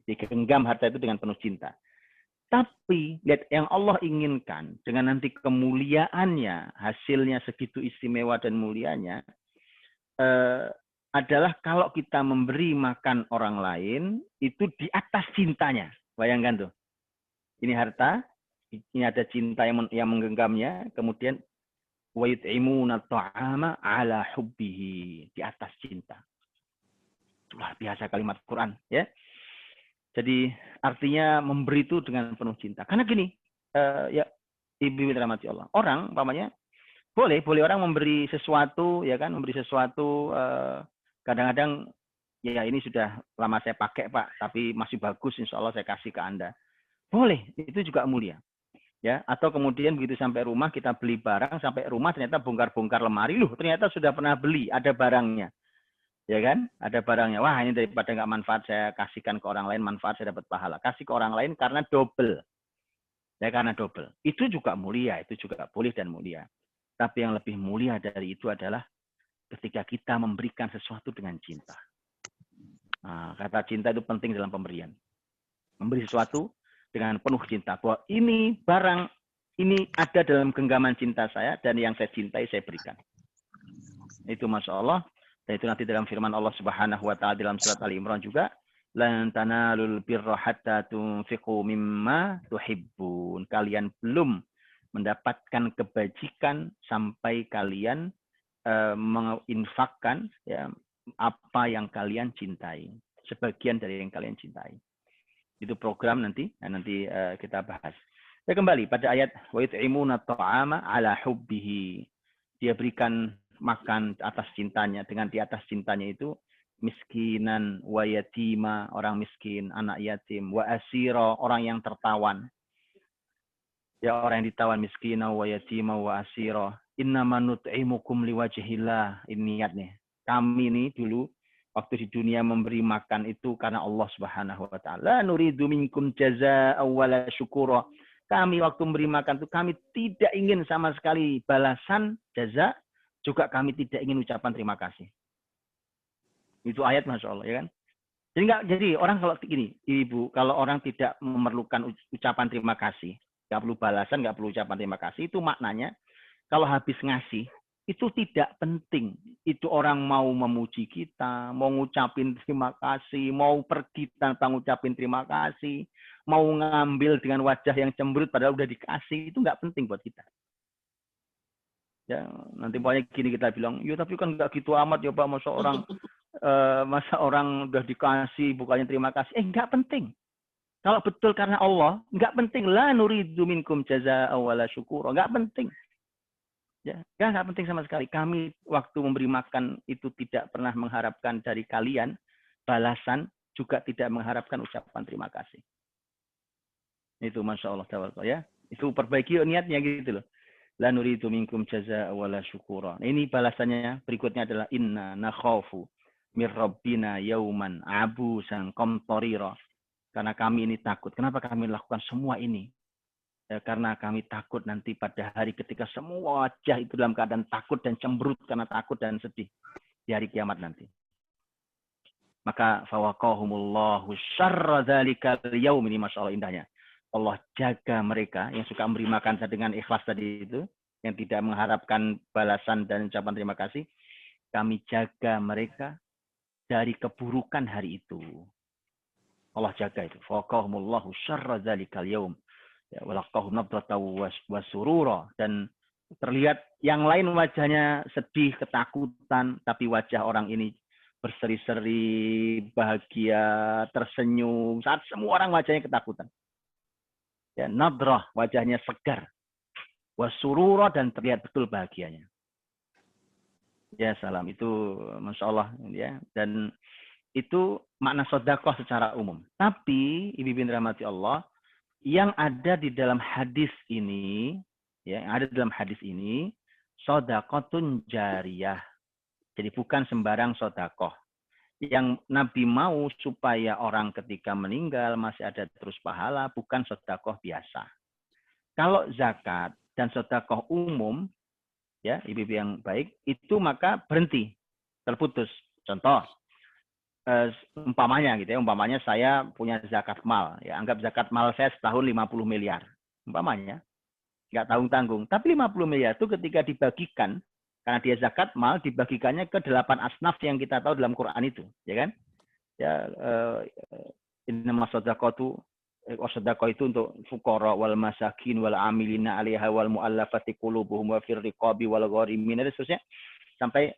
digenggam harta itu dengan penuh cinta. Tapi lihat yang Allah inginkan dengan nanti kemuliaannya, hasilnya segitu istimewa dan mulianya, adalah kalau kita memberi makan orang lain itu di atas cintanya. Bayangkan tuh. Ini harta, ini ada cinta yang menggenggamnya, kemudian wa yut'imuna at'ama 'ala hubbihi, di atas cinta. Luar biasa kalimat Quran, ya. Jadi artinya memberi itu dengan penuh cinta. Karena gini, ya ibu rahmati Allah. Orang umpamanya boleh orang memberi sesuatu, ya kan, memberi sesuatu kadang-kadang ya ini sudah lama saya pakai Pak, tapi masih bagus, insya Allah saya kasih ke Anda. Boleh, itu juga mulia. Ya, atau kemudian begitu sampai rumah kita beli barang, sampai rumah ternyata bongkar-bongkar lemari, ternyata sudah pernah beli, ada barangnya. Ya kan? Ada barangnya. Wah, ini daripada nggak manfaat saya kasihkan ke orang lain, manfaat saya dapat pahala. Kasih ke orang lain karena double. Ya, karena double. Itu juga mulia, itu juga boleh dan mulia. Tapi yang lebih mulia dari itu adalah ketika kita memberikan sesuatu dengan cinta. Nah, kata cinta itu penting dalam pemberian. Memberi sesuatu dengan penuh cinta. Bahwa ini barang, ini ada dalam genggaman cinta saya, dan yang saya cintai saya berikan. Itu Masya Allah. Dan itu nanti dalam firman Allah Subhanahu wa ta'ala dalam surat Ali Imran juga. Lan tanalul birra hatta tunfiqu mimma tuhibbun. Kalian belum mendapatkan kebajikan sampai kalian menginfakkan ya apa yang kalian cintai, sebagian dari yang kalian cintai. Itu program nanti kita bahas. Ya, kembali pada ayat wa yut'imuna ta'ama ala hubbihi. Dia berikan makan atas cintanya, dengan di atas cintanya itu miskinan wa yatima, orang miskin, anak yatim, wa asira, orang yang tertawan. Ya, orang yang ditawan, miskina wa yatima wa asira. Innama nut'imukum liwajhillah. Ini niatnya. Kami ini dulu waktu di dunia memberi makan itu karena Allah Subhanahu wa taala. Nuridu minkum jazaa'an wala syukura. Kami waktu memberi makan itu kami tidak ingin sama sekali balasan jaza, juga kami tidak ingin ucapan terima kasih. Itu ayat Masya Allah, ya kan? Jadi orang kalau gini, Ibu, kalau orang tidak memerlukan ucapan terima kasih, nggak perlu balasan, nggak perlu ucapan terima kasih, itu maknanya kalau habis ngasih, itu tidak penting. Itu orang mau memuji kita, mau ngucapin terima kasih, mau pergi tanpa ngucapin terima kasih, mau ngambil dengan wajah yang cemberut padahal udah dikasih, itu nggak penting buat kita. Ya, nanti pokoknya gini kita bilang, ya tapi kan nggak gitu amat ya Pak, masa orang udah dikasih bukannya terima kasih. Nggak penting. Kalau betul karena Allah, nggak penting. La nuridu minkum jazaa'an wala syukura. Nggak penting. Ya, nggak penting sama sekali. Kami waktu memberi makan itu tidak pernah mengharapkan dari kalian balasan, juga tidak mengharapkan ucapan terima kasih. Itu Masya Allah ya. Itu perbaiki niatnya gitu loh. La nuridu minkum jazaa'an wala syukura. Ini balasannya berikutnya adalah inna nakhafu mir rabbina yauman abusan qamtarira. Karena kami ini takut. Kenapa kami lakukan semua ini? Ya, karena kami takut nanti pada hari ketika semua wajah itu dalam keadaan takut dan cemberut karena takut dan sedih di hari kiamat nanti. Maka fawaqahumullahu syarra dzalikal yaum, ini Masya Allah indahnya. Allah jaga mereka yang suka memberi makan dengan ikhlas tadi itu, yang tidak mengharapkan balasan dan ucapan terima kasih. Kami jaga mereka dari keburukan hari itu. Allah jaga itu. Fawaqahumullahu syarra dzalikal yaum. Ya, walaqahum nadrata wa surura. Dan terlihat yang lain wajahnya sedih, ketakutan, tapi wajah orang ini berseri-seri, bahagia, tersenyum. Saat semua orang wajahnya ketakutan. Ya, nadrah, wajahnya segar. Wasurura, dan terlihat betul bahagianya. Ya, salam. Itu Masya Allah. Ya. Dan itu makna sedekah secara umum. Tapi, Ibu-ibu rahmati Allah, yang ada di dalam hadis ini, ya, yang ada di dalam hadis ini, sedekahun jariyah. Jadi bukan sembarang sedekah. Yang Nabi mau supaya orang ketika meninggal masih ada terus pahala, bukan sedekah biasa. Kalau zakat dan sedekah umum, ya ibu-ibu yang baik, itu maka berhenti, terputus. Contoh, umpamanya gitu ya, umpamanya saya punya zakat mal, ya anggap zakat mal saya setahun 50 miliar, umpamanya, nggak tanggung-tanggung. Tapi 50 miliar itu ketika dibagikan, karena dia zakat mal, dibagikannya ke 8 asnaf yang kita tahu dalam Quran itu, ya kan? Ya, innama shadaqatu, sedekah itu untuk fuqara wal masakin wal amilina 'alaiha wal mu'allafati qulubuhum wa fir riqabi wal gharimin, dan seterusnya sampai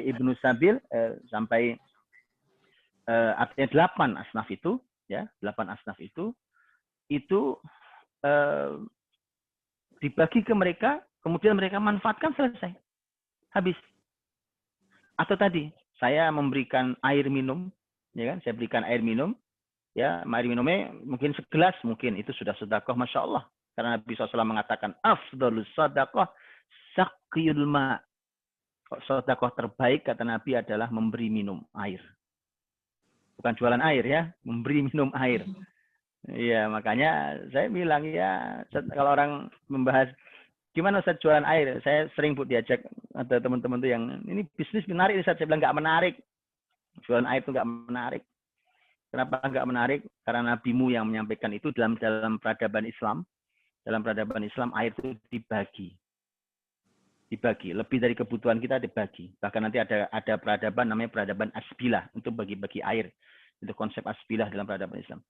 Ibnu Sabil, sampai artinya 8 asnaf itu, ya, 8 asnaf itu dibagi ke mereka. Kemudian mereka manfaatkan, selesai. Habis. Atau tadi, saya memberikan air minum, ya kan? Saya berikan air minum, ya, air minumnya mungkin segelas, mungkin itu sudah sedekah, Masya Allah. Karena Nabi SAW mengatakan, afdhalus sedekah saqyul ma. Sedekah terbaik, kata Nabi, adalah memberi minum air. Bukan jualan air, ya, memberi minum air. Iya, makanya saya bilang, ya, kalau orang membahas gimana Ustaz jualan air, saya sering diajak ada teman-teman tuh yang ini bisnis menarik, Ustaz. Saya bilang nggak menarik. Jualan air itu nggak menarik. Kenapa nggak menarik? Karena Nabimu yang menyampaikan itu dalam peradaban Islam. Dalam peradaban Islam air itu dibagi. Lebih dari kebutuhan kita dibagi. Bahkan nanti ada peradaban namanya peradaban asbilah untuk bagi-bagi air. Itu konsep asbilah dalam peradaban Islam.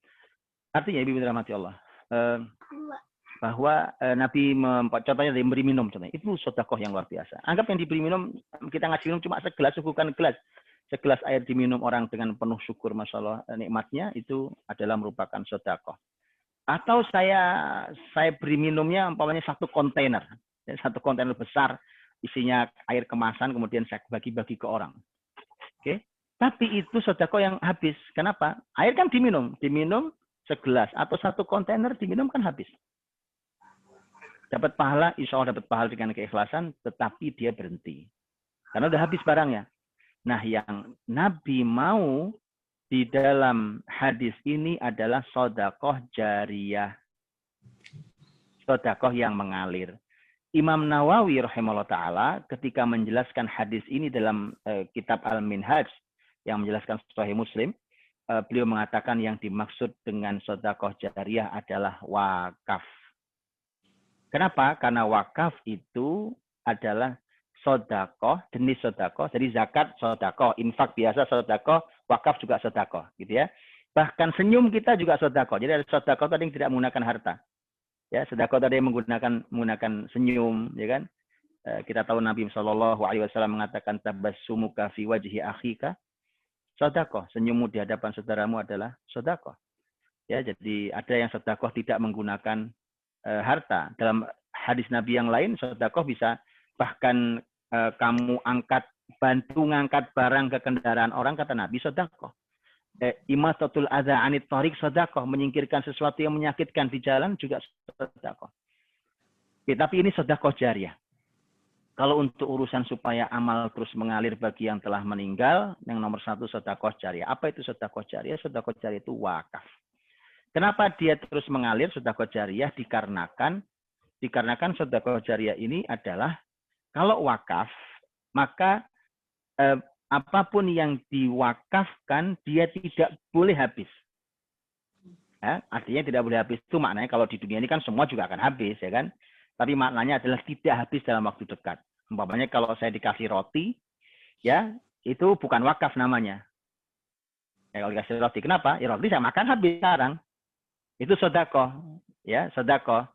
Artinya Ibu rahmati Allah. bahwa Nabi contohnya dari memberi minum, contohnya itu sedekah yang luar biasa. Anggap yang diberi minum, kita ngasih minum cuma segelas, suguhkan segelas air diminum orang dengan penuh syukur, masya Allah nikmatnya, itu adalah merupakan sedekah. Atau saya beri minumnya umpamanya satu kontainer besar isinya air kemasan, kemudian saya bagi-bagi ke orang. Oke, tapi itu sedekah yang habis. Kenapa? Air kan diminum segelas atau satu kontainer diminum kan habis. Dapat pahala, insya Allah dapat pahala dengan keikhlasan, tetapi dia berhenti. Karena udah habis barangnya. Nah, yang Nabi mau di dalam hadis ini adalah sedekah jariyah. Sedekah yang mengalir. Imam Nawawi rahimahullah ta'ala ketika menjelaskan hadis ini dalam kitab Al-Minhaj yang menjelaskan Sahih Muslim, beliau mengatakan yang dimaksud dengan sedekah jariyah adalah wakaf. Kenapa? Karena wakaf itu adalah sedekah, jenis sedekah. Jadi zakat sedekah, infak biasa sedekah, wakaf juga sedekah, gitu ya. Bahkan senyum kita juga sedekah. Jadi ada sedekah tadi yang tidak menggunakan harta. Ya, sedekah tadi yang menggunakan senyum, ya kan? Kita tahu Nabi SAW mengatakan tabassumuka fi wajhi akhika sedekah. Senyummu di hadapan saudaramu adalah sedekah. Ya, jadi ada yang sedekah tidak menggunakan harta. Dalam hadis Nabi yang lain, sedekah bisa bahkan kamu bantu ngangkat barang ke kendaraan orang, kata Nabi, sedekah. Imatatul adza anit thariq sedekah, menyingkirkan sesuatu yang menyakitkan di jalan juga sedekah. Tapi ini sedekah jariyah. Kalau untuk urusan supaya amal terus mengalir bagi yang telah meninggal, yang nomor satu sedekah jariyah. Apa itu sedekah jariyah? Sedekah jariyah itu wakaf. Kenapa dia terus mengalir sedekah jariyah? Dikarenakan sedekah jariyah ini adalah kalau wakaf, maka apapun yang diwakafkan dia tidak boleh habis. Ya, artinya tidak boleh habis itu maknanya kalau di dunia ini kan semua juga akan habis, ya kan? Tapi maknanya adalah tidak habis dalam waktu dekat. Umpamanya kalau saya dikasih roti, ya itu bukan wakaf namanya. Ya, kalau dikasih roti, kenapa? Ya roti saya makan habis sekarang. Itu sedekah, ya sedekah.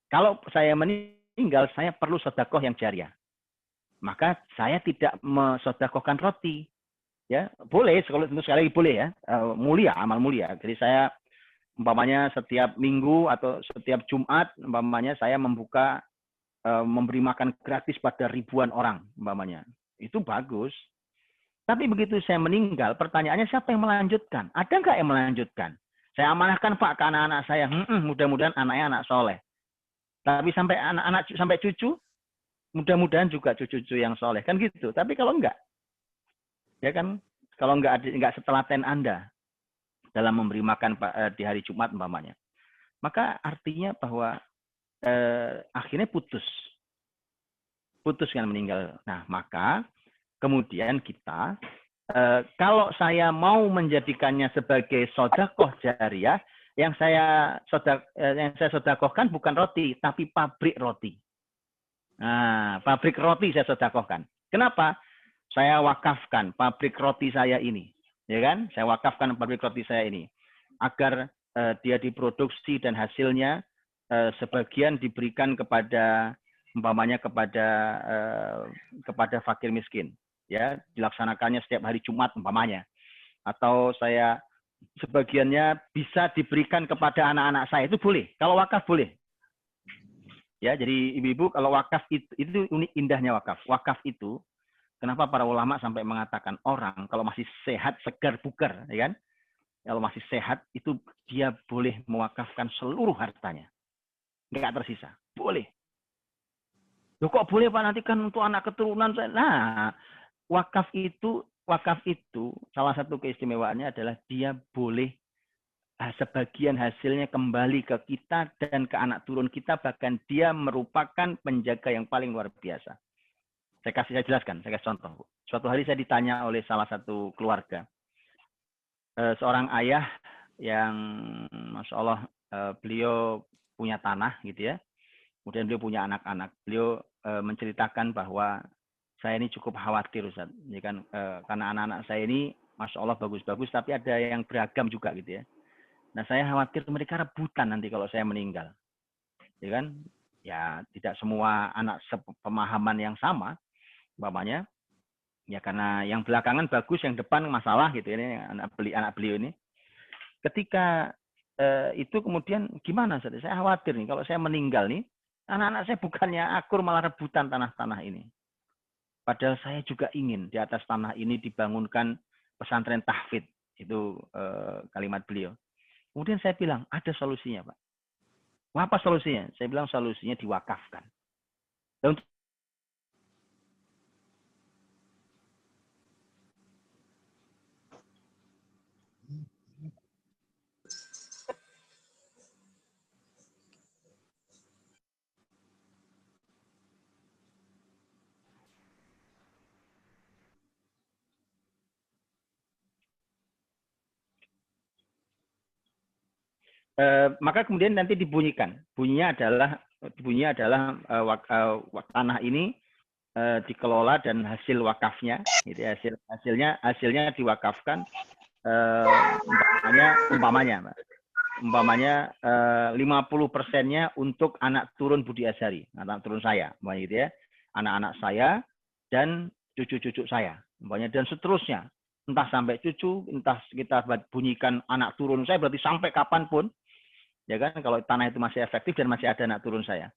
Kalau saya meninggal, saya perlu sedekah yang jariyah. Maka saya tidak mensedekahkan roti. Ya, boleh, tentu sekali lagi boleh ya. Mulia, amal mulia. Jadi saya umpamanya setiap minggu atau setiap Jumat, umpamanya saya memberi makan gratis pada ribuan orang, umpamanya. Itu bagus. Tapi begitu saya meninggal, pertanyaannya siapa yang melanjutkan? Ada nggak yang melanjutkan? Saya amanahkan Pak ke anak-anak saya. Mudah-mudahan anaknya anak soleh. Tapi sampai anak-anak sampai cucu, mudah-mudahan juga cucu-cucu yang soleh. Kan gitu. Tapi kalau enggak, ya kan, kalau enggak setelaten Anda dalam memberi makan di hari Jumat umpamanya, maka artinya bahwa akhirnya putus kan meninggal. Nah, maka kemudian kita kalau saya mau menjadikannya sebagai sedekah jariyah, yang saya sedekahkan bukan roti, tapi pabrik roti. Nah, pabrik roti saya sedekahkan. Kenapa? Saya wakafkan pabrik roti saya ini, ya kan? Saya wakafkan pabrik roti saya ini agar dia diproduksi dan hasilnya sebagian diberikan kepada umpamanya kepada fakir miskin, ya, dilaksanakannya setiap hari Jumat umpamanya. Atau saya sebagiannya bisa diberikan kepada anak-anak saya, itu boleh. Kalau wakaf boleh. Ya, jadi ibu-ibu kalau wakaf itu unik indahnya wakaf. Wakaf itu kenapa para ulama sampai mengatakan orang kalau masih sehat, segar, bugar, ya kan? Kalau masih sehat itu dia boleh mewakafkan seluruh hartanya. Enggak tersisa. Boleh. Loh, kok boleh Pak, nanti kan untuk anak keturunan saya. Nah, wakaf itu salah satu keistimewaannya adalah dia boleh sebagian hasilnya kembali ke kita dan ke anak turun kita, bahkan dia merupakan penjaga yang paling luar biasa. Saya jelaskan, saya kasih contoh. Suatu hari saya ditanya oleh salah satu keluarga, seorang ayah yang Masya Allah beliau punya tanah gitu ya, kemudian beliau punya anak-anak. Beliau menceritakan bahwa saya ini cukup khawatir Ustaz, ya kan, karena anak-anak saya ini Masya Allah bagus-bagus, tapi ada yang beragam juga gitu ya. Nah, saya khawatir mereka rebutan nanti kalau saya meninggal. ya kan? Ya tidak semua anak sepemahaman yang sama, umpamanya. Ya karena yang belakangan bagus, yang depan masalah gitu ini anak beliau ini. Ketika itu kemudian gimana? Saya khawatir nih kalau saya meninggal nih, anak-anak saya bukannya akur malah rebutan tanah-tanah ini. Padahal saya juga ingin di atas tanah ini dibangunkan pesantren tahfidz. Itu kalimat beliau. Kemudian saya bilang, ada solusinya, Pak. Apa solusinya? Saya bilang solusinya diwakafkan. Dan untuk maka kemudian nanti dibunyikan. Bunyinya adalah tanah ini dikelola dan hasil wakafnya, gitu ya, hasilnya diwakafkan, umpamanya 50%-nya untuk anak turun Budi Azhari, anak turun saya, gitu ya, anak-anak saya dan cucu-cucu saya, umpamanya, dan seterusnya, entah sampai cucu, entah kita bunyikan anak turun saya, berarti sampai kapanpun, ya kan, kalau tanah itu masih efektif dan masih ada anak turun saya.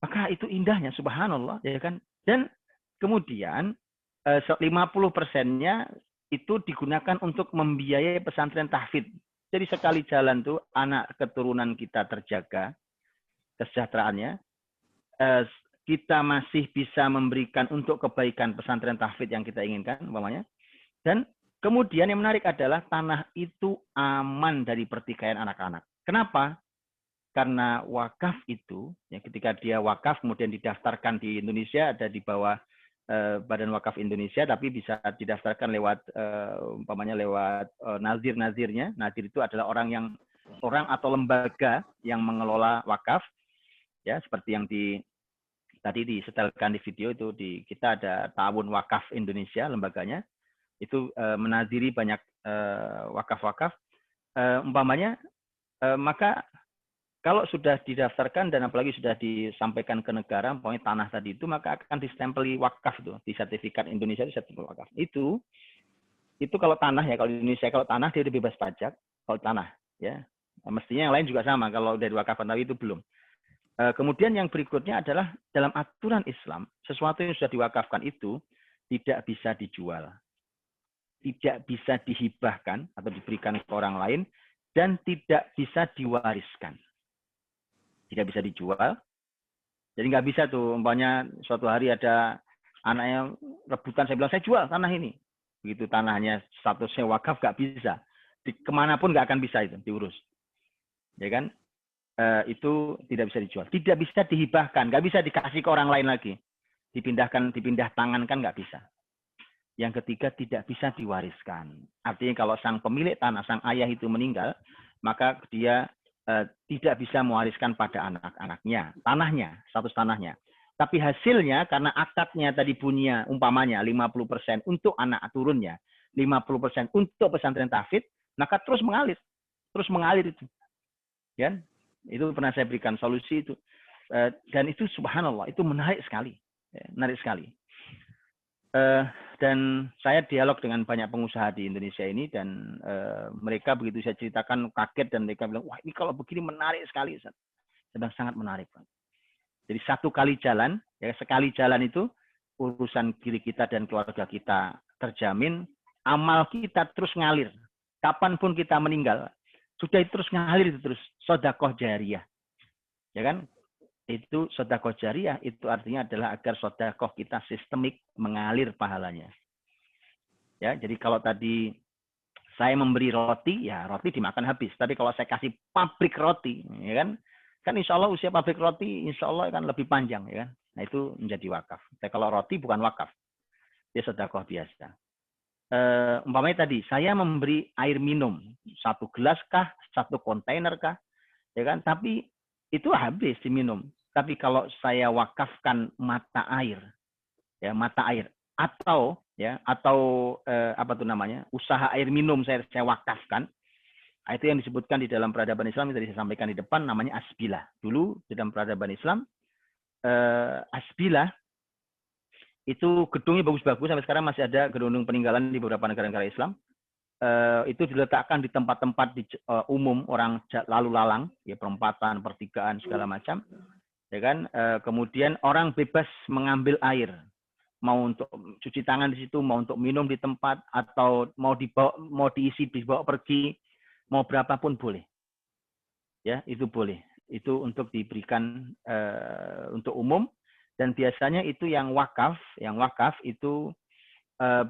Maka itu indahnya, subhanallah, ya kan. Dan kemudian 50%-nya itu digunakan untuk membiayai pesantren tahfidz. Jadi sekali jalan tuh anak keturunan kita terjaga kesejahteraannya, kita masih bisa memberikan untuk kebaikan pesantren tahfidz yang kita inginkan, umpamanya. Dan kemudian yang menarik adalah tanah itu aman dari pertikaian anak-anak. Kenapa? Karena wakaf itu, ya, ketika dia wakaf kemudian didaftarkan di Indonesia, ada di bawah Badan Wakaf Indonesia, tapi bisa didaftarkan lewat umpamanya lewat nazir-nazirnya. Nazir itu adalah orang atau lembaga yang mengelola wakaf, ya, seperti yang tadi disetelkan di video itu, kita ada Ta'awun Wakaf Indonesia lemaganya, itu menaziri banyak wakaf-wakaf, umpamanya, maka kalau sudah didaftarkan dan apalagi sudah disampaikan ke negara, pokoknya tanah tadi itu, maka akan distempeli wakaf itu, di sertifikat Indonesia itu sertifikat wakaf. Itu kalau tanah ya, kalau di Indonesia kalau tanah dia bebas pajak, kalau tanah ya. Mestinya yang lain juga sama, kalau dari wakafan tapi itu belum. Kemudian yang berikutnya adalah dalam aturan Islam, sesuatu yang sudah diwakafkan itu tidak bisa dijual, tidak bisa dihibahkan atau diberikan ke orang lain, dan tidak bisa diwariskan. Tidak bisa dijual. Jadi nggak bisa tuh, umpamanya suatu hari ada anaknya rebutan, saya bilang saya jual tanah ini. Begitu tanahnya statusnya wakaf, nggak bisa. Kemanapun nggak akan bisa itu diurus. Ya kan? Itu tidak bisa dijual. Tidak bisa dihibahkan, nggak bisa dikasih ke orang lain lagi. Pindah tangan kan nggak bisa. Yang ketiga, tidak bisa diwariskan. Artinya kalau sang pemilik tanah, sang ayah itu meninggal, maka dia tidak bisa mewariskan pada anak-anaknya, tanahnya, status tanahnya. Tapi hasilnya, karena akadnya tadi bunyinya, umpamanya 50% untuk anak turunnya, 50% untuk pesantren tahfidz, maka terus mengalir itu. Ya? Itu pernah saya berikan solusi itu. Dan itu subhanallah, itu menarik sekali. Menarik sekali. Dan saya dialog dengan banyak pengusaha di Indonesia ini, dan mereka begitu saya ceritakan kaget, dan mereka bilang, wah ini kalau begini menarik sekali. Sedang sangat menarik. Jadi satu kali jalan, ya sekali jalan itu urusan diri kita dan keluarga kita terjamin, amal kita terus ngalir. Kapanpun kita meninggal, sudah itu terus ngalir itu terus, sedekah jariyah. Ya kan? Itu sedekah jariyah itu artinya adalah agar sedekah kita sistemik, mengalir pahalanya. Ya, jadi kalau tadi saya memberi roti, ya roti dimakan habis. Tapi kalau saya kasih pabrik roti, ya kan insya Allah usia pabrik roti insya Allah kan lebih panjang, ya kan. Nah itu menjadi wakaf. Tapi kalau roti bukan wakaf, dia sedekah biasa. Umpamanya tadi saya memberi air minum 1 gelas kah, 1 kontainer kah, ya kan? Tapi itu habis diminum. Tapi kalau saya wakafkan mata air, ya mata air, atau apa tuh namanya, usaha air minum saya wakafkan, Itu yang disebutkan di dalam peradaban Islam yang tadi saya sampaikan di depan, namanya asbilah. Dulu di dalam peradaban Islam, asbilah itu gedungnya bagus-bagus, sampai sekarang masih ada gedung peninggalan di beberapa negara-negara Islam. Itu diletakkan di tempat-tempat umum, orang lalu lalang, ya, perempatan, pertigaan, segala macam. Ya kan? Kemudian orang bebas mengambil air, mau untuk cuci tangan di situ, mau untuk minum di tempat, atau mau dibawa pergi, mau berapapun boleh. Ya, itu boleh. Itu untuk diberikan untuk umum, dan biasanya itu yang wakaf itu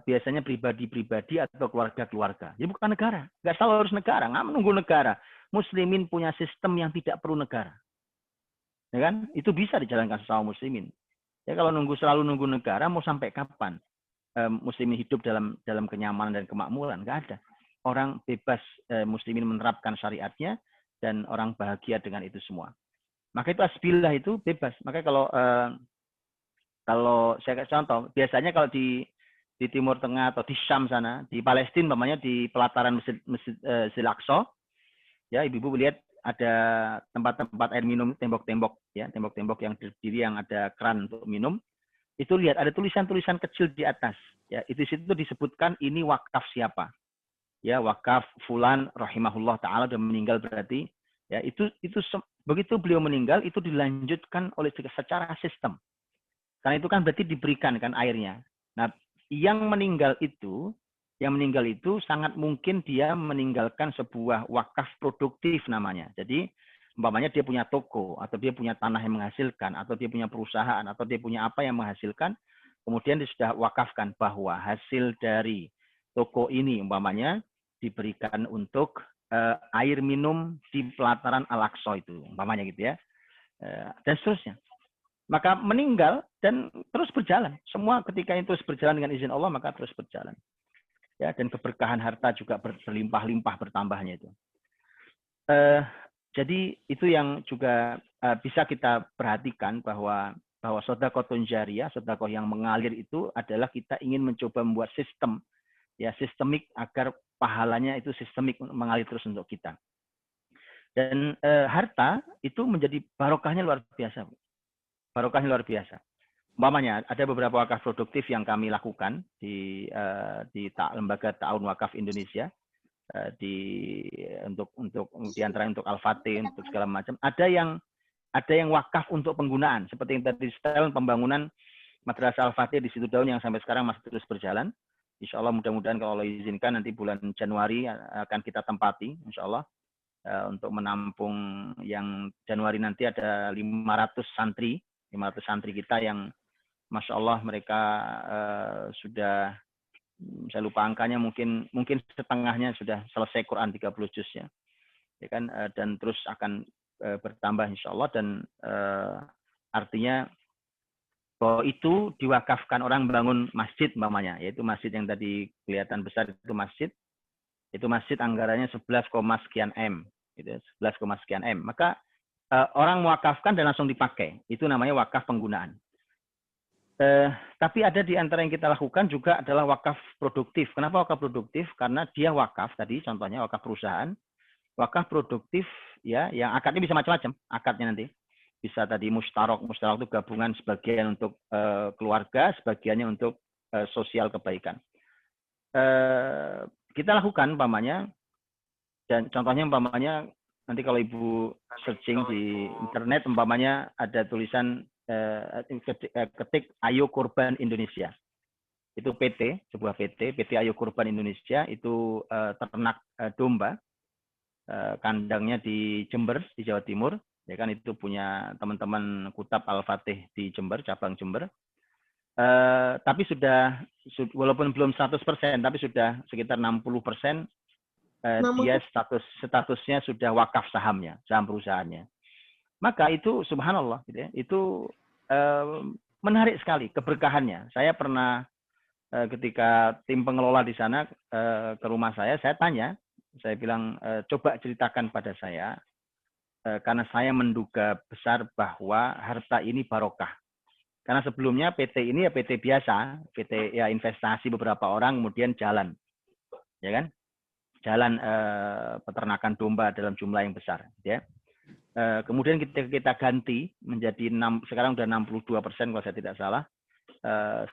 biasanya pribadi-pribadi atau keluarga-keluarga. Jadi bukan negara, nggak selalu harus negara, nggak menunggu negara. Muslimin punya sistem yang tidak perlu negara. Ya kan? Itu bisa dijalankan sama muslimin. Ya, kalau selalu nunggu negara, mau sampai kapan muslimin hidup dalam kenyamanan dan kemakmuran? Nggak ada. Orang bebas, muslimin menerapkan syariatnya, dan orang bahagia dengan itu semua. Maka itu asbilah itu bebas. Maka kalau saya kasih contoh, biasanya kalau di Timur Tengah atau di Syam sana, di Palestina, namanya di pelataran Masjid Al-Aqsa, ya, ibu-ibu lihat ada tempat-tempat air minum, tembok-tembok yang terdiri, yang ada keran untuk minum. Itu lihat ada tulisan-tulisan kecil di atas. Ya, itu situ disebutkan ini wakaf siapa. Ya, wakaf fulan rahimahullah taala, dan meninggal berarti. Ya, itu begitu beliau meninggal itu dilanjutkan oleh secara sistem. Karena itu kan berarti diberikan kan airnya. Nah, yang meninggal itu sangat mungkin dia meninggalkan sebuah wakaf produktif namanya. Jadi umpamanya dia punya toko, atau dia punya tanah yang menghasilkan, atau dia punya perusahaan, atau dia punya apa yang menghasilkan, kemudian dia sudah wakafkan bahwa hasil dari toko ini umpamanya diberikan untuk air minum di pelataran Al-Aqsa itu, umpamanya gitu ya, dan seterusnya. Maka meninggal dan terus berjalan. Semua ketika itu terus berjalan dengan izin Allah, maka terus berjalan. Ya, dan keberkahan harta juga berlimpah-limpah bertambahnya itu. Jadi itu yang juga bisa kita perhatikan, bahwa sedekahun jariyah, sedekah yang mengalir itu adalah kita ingin mencoba membuat sistem, ya, sistemik, agar pahalanya itu sistemik mengalir terus untuk kita. Dan harta itu menjadi barokahnya luar biasa. Barokahnya luar biasa. Umpamanya ada beberapa wakaf produktif yang kami lakukan di Lembaga Ta'awun Wakaf Indonesia, untuk diantara untuk Al-Fatih, untuk segala macam. Ada yang wakaf untuk penggunaan, seperti yang tadi setel pembangunan Madrasah Al-Fatih di Situ Daun yang sampai sekarang masih terus berjalan. Insya Allah mudah-mudahan kalau Allah izinkan nanti bulan Januari akan kita tempati, insya Allah, untuk menampung yang Januari nanti ada 500 santri kita yang Masya Allah mereka sudah, saya lupa angkanya, mungkin setengahnya sudah selesai Quran 30 juz ya kan, dan terus akan bertambah insya Allah, dan artinya bahwa itu diwakafkan orang bangun masjid umpamanya, yaitu masjid yang tadi kelihatan besar itu masjid anggarannya 11, sekian M, gitu, 11, sekian M. Maka orang mewakafkan dan langsung dipakai, itu namanya wakaf penggunaan. Tapi ada di antara yang kita lakukan juga adalah wakaf produktif. Kenapa wakaf produktif? Karena dia wakaf tadi, contohnya wakaf perusahaan, wakaf produktif ya, yang akadnya bisa macam-macam. Akadnya nanti bisa tadi mustarok itu gabungan, sebagian untuk keluarga, sebagiannya untuk sosial kebaikan. Kita lakukan umpamanya, dan contohnya umpamanya nanti kalau ibu searching di internet umpamanya ada tulisan ketik Ayo Kurban Indonesia. Itu sebuah PT Ayo Kurban Indonesia, itu ternak domba, kandangnya di Jember, di Jawa Timur, ya kan, itu punya teman-teman Kutab Al-Fatih di Jember, cabang Jember. Tapi sudah, walaupun belum 100%, tapi sudah sekitar 60%, dia statusnya sudah wakaf sahamnya, saham perusahaannya. Maka itu subhanallah, gitu ya, itu menarik sekali keberkahannya. Saya pernah ketika tim pengelola di sana ke rumah saya tanya, saya bilang, coba ceritakan pada saya, karena saya menduga besar bahwa harta ini barokah. Karena sebelumnya PT ini ya PT biasa, PT ya investasi beberapa orang kemudian jalan, ya kan? jalan peternakan domba dalam jumlah yang besar, ya. Kemudian kita ganti menjadi sekarang udah 62% kalau saya tidak salah,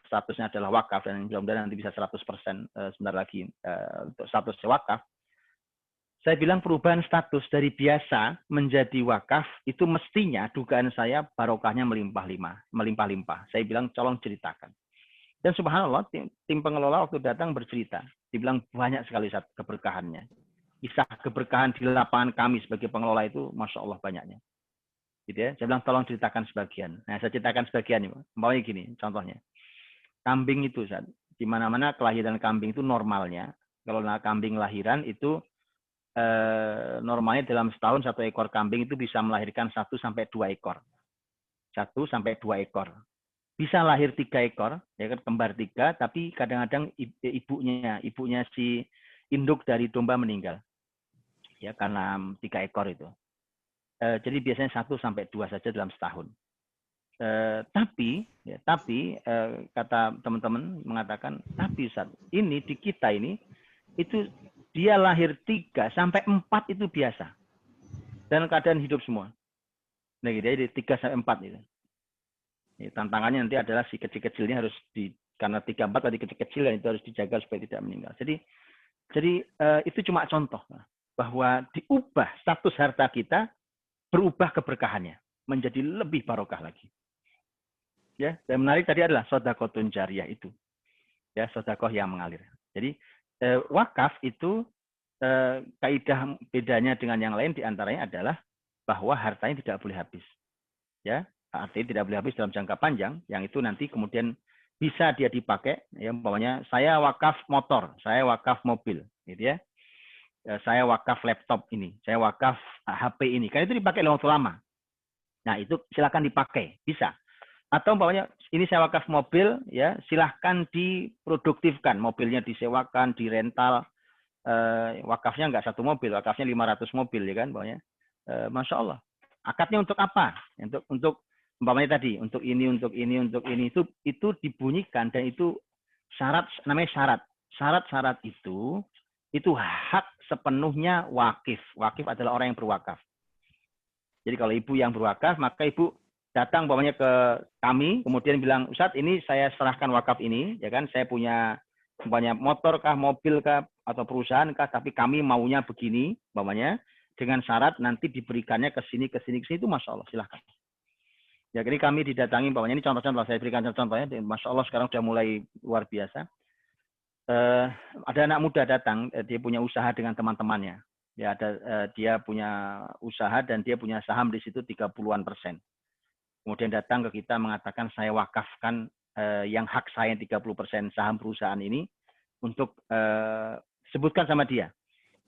statusnya adalah wakaf, dan mudah-mudahan nanti bisa 100% sebentar lagi untuk status wakaf. Saya bilang perubahan status dari biasa menjadi wakaf itu mestinya dugaan saya barokahnya melimpah-limpah. Saya bilang tolong ceritakan. Dan subhanallah tim pengelola waktu datang bercerita, dibilang banyak sekali keberkahannya. Kisah keberkahan di lapangan kami sebagai pengelola itu masya Allah banyaknya. Gitu ya. Saya bilang tolong ceritakan sebagian. Nah, saya ceritakan sebagian nih. Maunya gini, contohnya. Kambing itu, di mana-mana kelahiran kambing itu normalnya, kalau kambing lahiran itu normalnya dalam setahun 1 ekor kambing itu bisa melahirkan 1 sampai 2 ekor. 1 sampai 2 ekor. Bisa lahir 3 ekor, ya kan, kembar 3, tapi kadang-kadang ibunya si induk dari domba meninggal. Ya, karena 3 ekor itu. Jadi biasanya 1 sampai 2 saja dalam setahun. Tapi kata teman-teman mengatakan, tapi Ustaz, ini di kita ini itu dia lahir 3 sampai 4 itu biasa. Dan keadaan hidup semua. Nah, gitu ya, 3 sampai 4 itu. Ya, tantangannya nanti adalah si kecil-kecilnya harus karena 3, 4 tadi kecil-kecil itu harus dijaga supaya tidak meninggal. Jadi itu cuma contoh bahwa diubah status harta kita, berubah keberkahannya menjadi lebih barokah lagi. Ya, dan menarik tadi adalah sedekahun jariyah itu. Ya, sedekah yang mengalir. Jadi wakaf itu kaidah bedanya dengan yang lain diantaranya adalah bahwa hartanya tidak boleh habis. Ya, artinya tidak boleh habis dalam jangka panjang, yang itu nanti kemudian bisa dia dipakai, ya, umpamanya saya wakaf motor, saya wakaf mobil, gitu ya. Saya wakaf laptop ini, saya wakaf HP ini, kan itu dipakai dalam waktu lama. Nah, itu silakan dipakai, bisa. Atau umpamanya ini saya wakaf mobil, ya, silahkan diproduktifkan, mobilnya disewakan, dirental. Wakafnya nggak 1 mobil, wakafnya 500 mobil, ya kan, umpamanya. Masya Allah. Akadnya untuk apa? Untuk umpamanya tadi, untuk ini, itu dibunyikan, dan itu syarat, namanya syarat. Syarat-syarat itu hak sepenuhnya wakif. Wakif adalah orang yang berwakaf. Jadi kalau ibu yang berwakaf, maka ibu datang umpamanya ke kami, kemudian bilang, Ustadz, ini saya serahkan wakaf ini, ya kan, saya punya umpamanya motor kah, mobil kah, atau perusahaan kah, tapi kami maunya begini, umpamanya, dengan syarat nanti diberikannya ke sini, itu Masya Allah, silahkan. Ya, jadi kami didatangi, umpamanya ini contoh-contoh, saya berikan contohnya, Masya Allah sekarang sudah mulai luar biasa. Ada anak muda datang, dia punya usaha dengan teman-temannya. Ya, dia punya usaha dan dia punya saham di situ 30-an%. Kemudian datang ke kita mengatakan, saya wakafkan yang hak saya 30% saham perusahaan ini untuk sebutkan sama dia.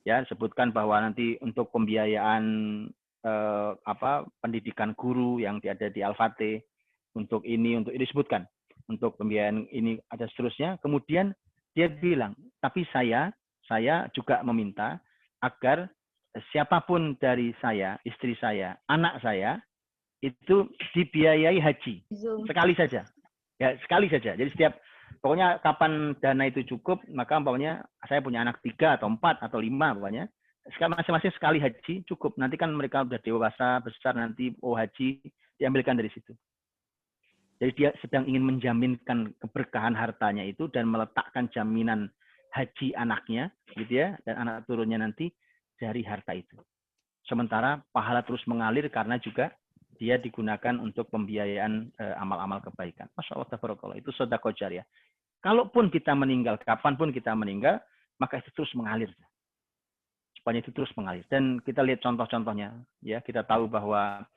Ya, sebutkan bahwa nanti untuk pembiayaan pendidikan guru yang ada di Al-Fatih, untuk ini sebutkan, untuk pembiayaan ini ada seterusnya. Kemudian dia bilang, tapi saya juga meminta agar siapapun dari saya, istri saya, anak saya itu dibiayai haji sekali saja. Ya, sekali saja. Jadi pokoknya kapan dana itu cukup, maka umpamanya saya punya anak 3 atau 4 atau 5 umpamanya, masing-masing sekali haji cukup. Nanti kan mereka udah dewasa, besar, nanti haji diambilkan dari situ. Jadi dia sedang ingin menjaminkan keberkahan hartanya itu dan meletakkan jaminan haji anaknya, gitu ya, dan anak turunnya nanti dari harta itu. Sementara pahala terus mengalir karena juga dia digunakan untuk pembiayaan amal-amal kebaikan. Masya Allah, tabarakallah. Itu sedekah jariyah. Kalaupun kita meninggal, kapanpun kita meninggal, maka itu terus mengalir. Supaya itu terus mengalir. Dan kita lihat contoh-contohnya. Ya, kita tahu bahwa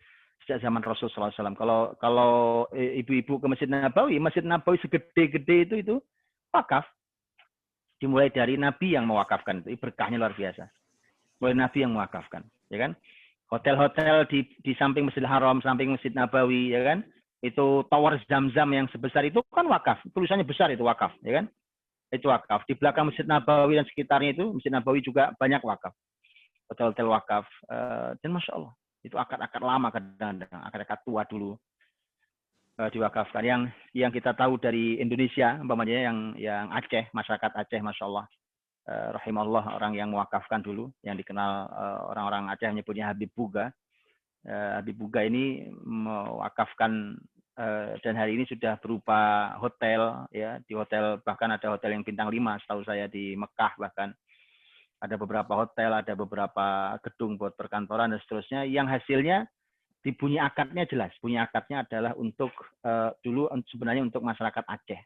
sejak zaman Rasulullah SAW, kalau ibu-ibu ke Masjid Nabawi segede-gede itu wakaf. Dimulai dari Nabi yang mewakafkan. Itu berkahnya luar biasa. Mulai Nabi yang mewakafkan. Ya kan? Hotel-hotel di samping Masjidil Haram, samping Masjid Nabawi, ya kan? Itu tower Zam-Zam yang sebesar itu kan wakaf. Tulisannya besar itu wakaf, ya kan? Itu wakaf. Di belakang Masjid Nabawi dan sekitarnya itu, Masjid Nabawi juga banyak wakaf. Hotel-hotel wakaf. Dan Masya Allah, itu akad-akad lama kadang-kadang, akad-akad tua dulu diwakafkan. Yang kita tahu dari Indonesia, umpamanya yang Aceh, masyarakat Aceh, Masya Allah. rahimahullah, orang yang mewakafkan dulu, yang dikenal orang-orang Aceh menyebutnya Habib Buga. Habib Buga ini mewakafkan dan hari ini sudah berupa hotel, ya, di hotel, bahkan ada hotel yang bintang 5 setahu saya di Mekah, bahkan ada beberapa hotel, ada beberapa gedung buat perkantoran dan seterusnya, yang hasilnya di bunyi akadnya jelas. Bunyi akadnya adalah untuk dulu sebenarnya untuk masyarakat Aceh.